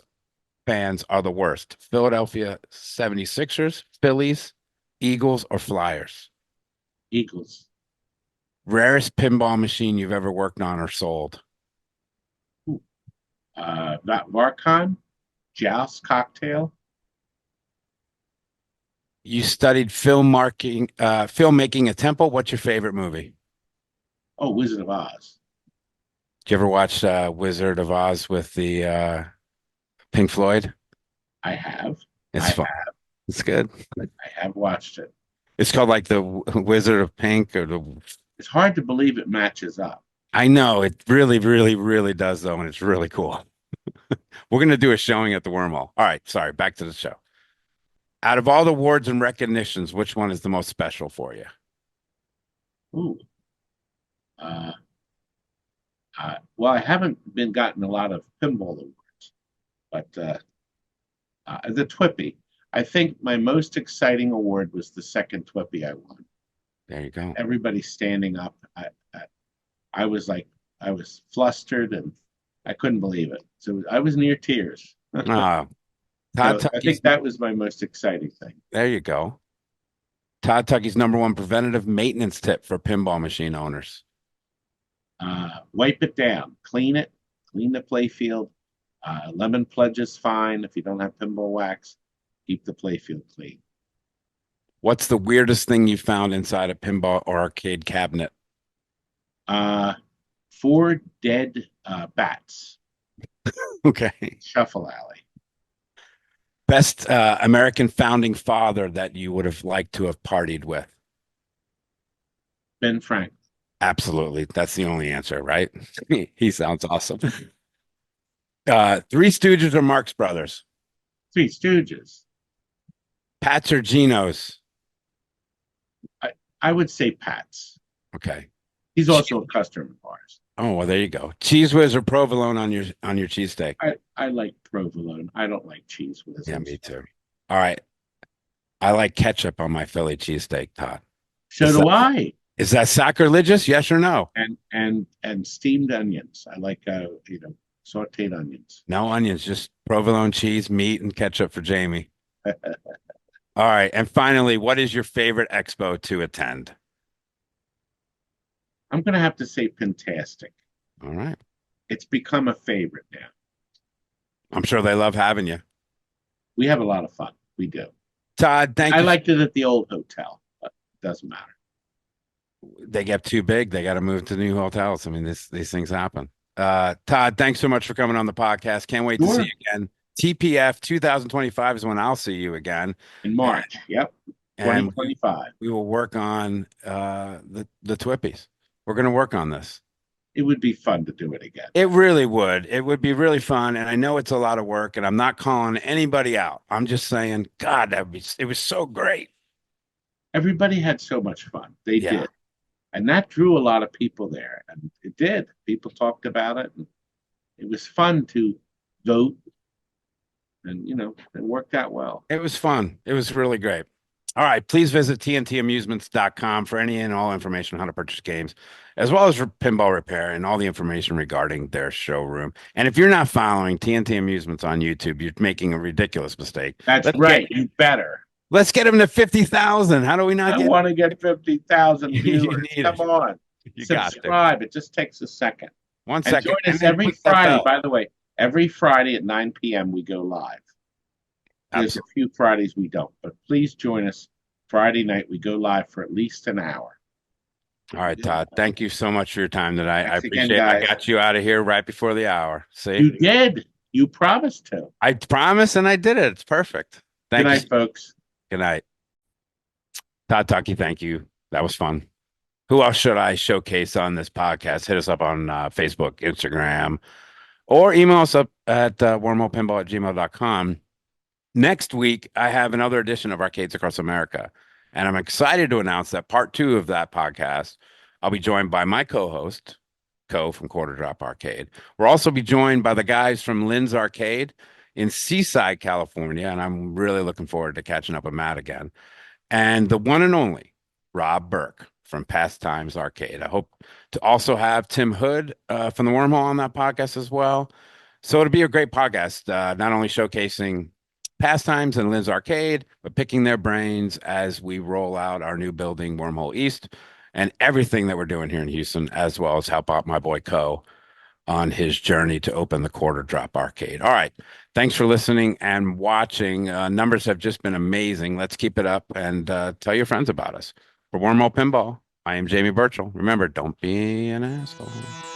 Speaker 1: fans are the worst? Philadelphia 76ers, Phillies, Eagles, or Flyers?
Speaker 3: Eagles.
Speaker 1: Rarest pinball machine you've ever worked on or sold?
Speaker 3: That Varcon, Joust Cocktail.
Speaker 1: You studied filmmaking at Temple. What's your favorite movie?
Speaker 3: Oh, Wizard of Oz.
Speaker 1: Did you ever watch Wizard of Oz with the Pink Floyd?
Speaker 3: I have.
Speaker 1: It's
Speaker 3: I
Speaker 1: fun. It's good.
Speaker 3: I have watched it.
Speaker 1: It's called like the Wizard of Pink or the.
Speaker 3: It's hard to believe it matches up.
Speaker 1: I know it really, really, really does though, and it's really cool. We're gonna do a showing at the Wormhole. All right, sorry, back to the show. Out of all the awards and recognitions, which one is the most special for you?
Speaker 3: Ooh. Uh, well, I haven't been gotten a lot of pinball awards, but the Twippy. I think my most exciting award was the second Twippy I won.
Speaker 1: There you go.
Speaker 3: Everybody standing up. I was like, I was flustered and I couldn't believe it. So I was near tears.
Speaker 1: Todd
Speaker 3: So I think that was my most exciting thing.
Speaker 1: There you go. Todd Tuckey's #1 preventative maintenance tip for pinball machine owners.
Speaker 3: Wipe it down, clean the playfield. Lemon pledge is fine. If you don't have pinball wax, keep the playfield clean.
Speaker 1: What's the weirdest thing you found inside a pinball or arcade cabinet?
Speaker 3: 4 dead bats.
Speaker 1: Okay.
Speaker 3: Shuffle alley.
Speaker 1: Best American founding father that you would have liked to have partied with?
Speaker 3: Ben Franklin.
Speaker 1: Absolutely. That's the only answer, right? He sounds awesome. Three Stooges or Marx Brothers?
Speaker 3: Three Stooges.
Speaker 1: Pats or Geno's?
Speaker 3: I would say Pat's.
Speaker 1: Okay.
Speaker 3: He's also a customer of ours.
Speaker 1: Oh, well, there you go. Cheese whiz or provolone on your cheesesteak?
Speaker 3: I like provolone. I don't like cheese whiz.
Speaker 1: Yeah, me too. All right. I like ketchup on my Philly cheesesteak, Todd.
Speaker 3: So do I.
Speaker 1: Is that sacrilegious? Yes or no?
Speaker 3: And steamed onions. I like sauteed onions.
Speaker 1: No onions, just provolone cheese, meat, and ketchup for Jamie. All right. And finally, what is your favorite expo to attend?
Speaker 3: I'm going to have to say Pintastic.
Speaker 1: All right.
Speaker 3: It's become a favorite now.
Speaker 1: I'm sure they love having you.
Speaker 3: We have a lot of fun. We do.
Speaker 1: Todd, thank you.
Speaker 3: I liked it at the old hotel, but it doesn't matter.
Speaker 1: They get too big. They got to move to new hotels. I mean, these things happen. Todd, thanks so much for coming on the podcast. Can't wait to see you again. TPF 2025 is when I'll see you again.
Speaker 3: In March. Yep. 2025.
Speaker 1: We will work on the Twipys. We're going to work on this.
Speaker 3: It would be fun to do it again.
Speaker 1: It really would. It would be really fun. And I know it's a lot of work, and I'm not calling anybody out. I'm just saying, God, it was so great.
Speaker 3: Everybody had so much fun. They did. And that drew a lot of people there. And it did. People talked about it. And it was fun to vote. And, it worked out well.
Speaker 1: It was fun. It was really great. All right. Please visit TNTAmusements.com for any and all information on how to purchase games, as well as for pinball repair and all the information regarding their showroom. And if you're not following TNT Amusements on YouTube, you're making a ridiculous mistake.
Speaker 3: That's right. You better.
Speaker 1: Let's get them to 50,000. How do we not
Speaker 3: I want to get 50,000 viewers. Come on. Subscribe. It just takes a second.
Speaker 1: 1 second.
Speaker 3: Join us every Friday. By the way, every Friday at 9 p.m. we go live. There's a few Fridays we don't, but please join us Friday night. We go live for at least an hour.
Speaker 1: All right, Todd. Thank you so much for your time tonight. I appreciate it.
Speaker 3: Guys.
Speaker 1: I got you out of here right before the hour. See?
Speaker 3: You did. You promised to.
Speaker 1: I promised, and I did it. It's perfect.
Speaker 3: Good night, folks.
Speaker 1: Good night. Todd Tuckey, thank you. That was fun. Who else should I showcase on this podcast? Hit us up on Facebook, Instagram, or email us up at wormholepinball@gmail.com. Next week, I have another edition of Arcades Across America, and I'm excited to announce that part 2 of that podcast, I'll be joined by my co-host, Co from Quarter Drop Arcade. We'll also be joined by the guys from Lynn's Arcade in Seaside, California, and I'm really looking forward to catching up with Matt again. And the one and only Rob Burke from Pastimes Arcade. I hope to also have Tim Hood from the Wormhole on that podcast as well. So it'll be a great podcast, not only showcasing Pastimes and Lynn's Arcade, but picking their brains as we roll out our new building, Wormhole East, and everything that we're doing here in Houston, as well as help out my boy Co on his journey to open the Quarter Drop Arcade. All right. Thanks for listening and watching. Numbers have just been amazing. Let's keep it up and tell your friends about us. For Wormhole Pinball, I am Jamie Burchell. Remember, don't be an asshole.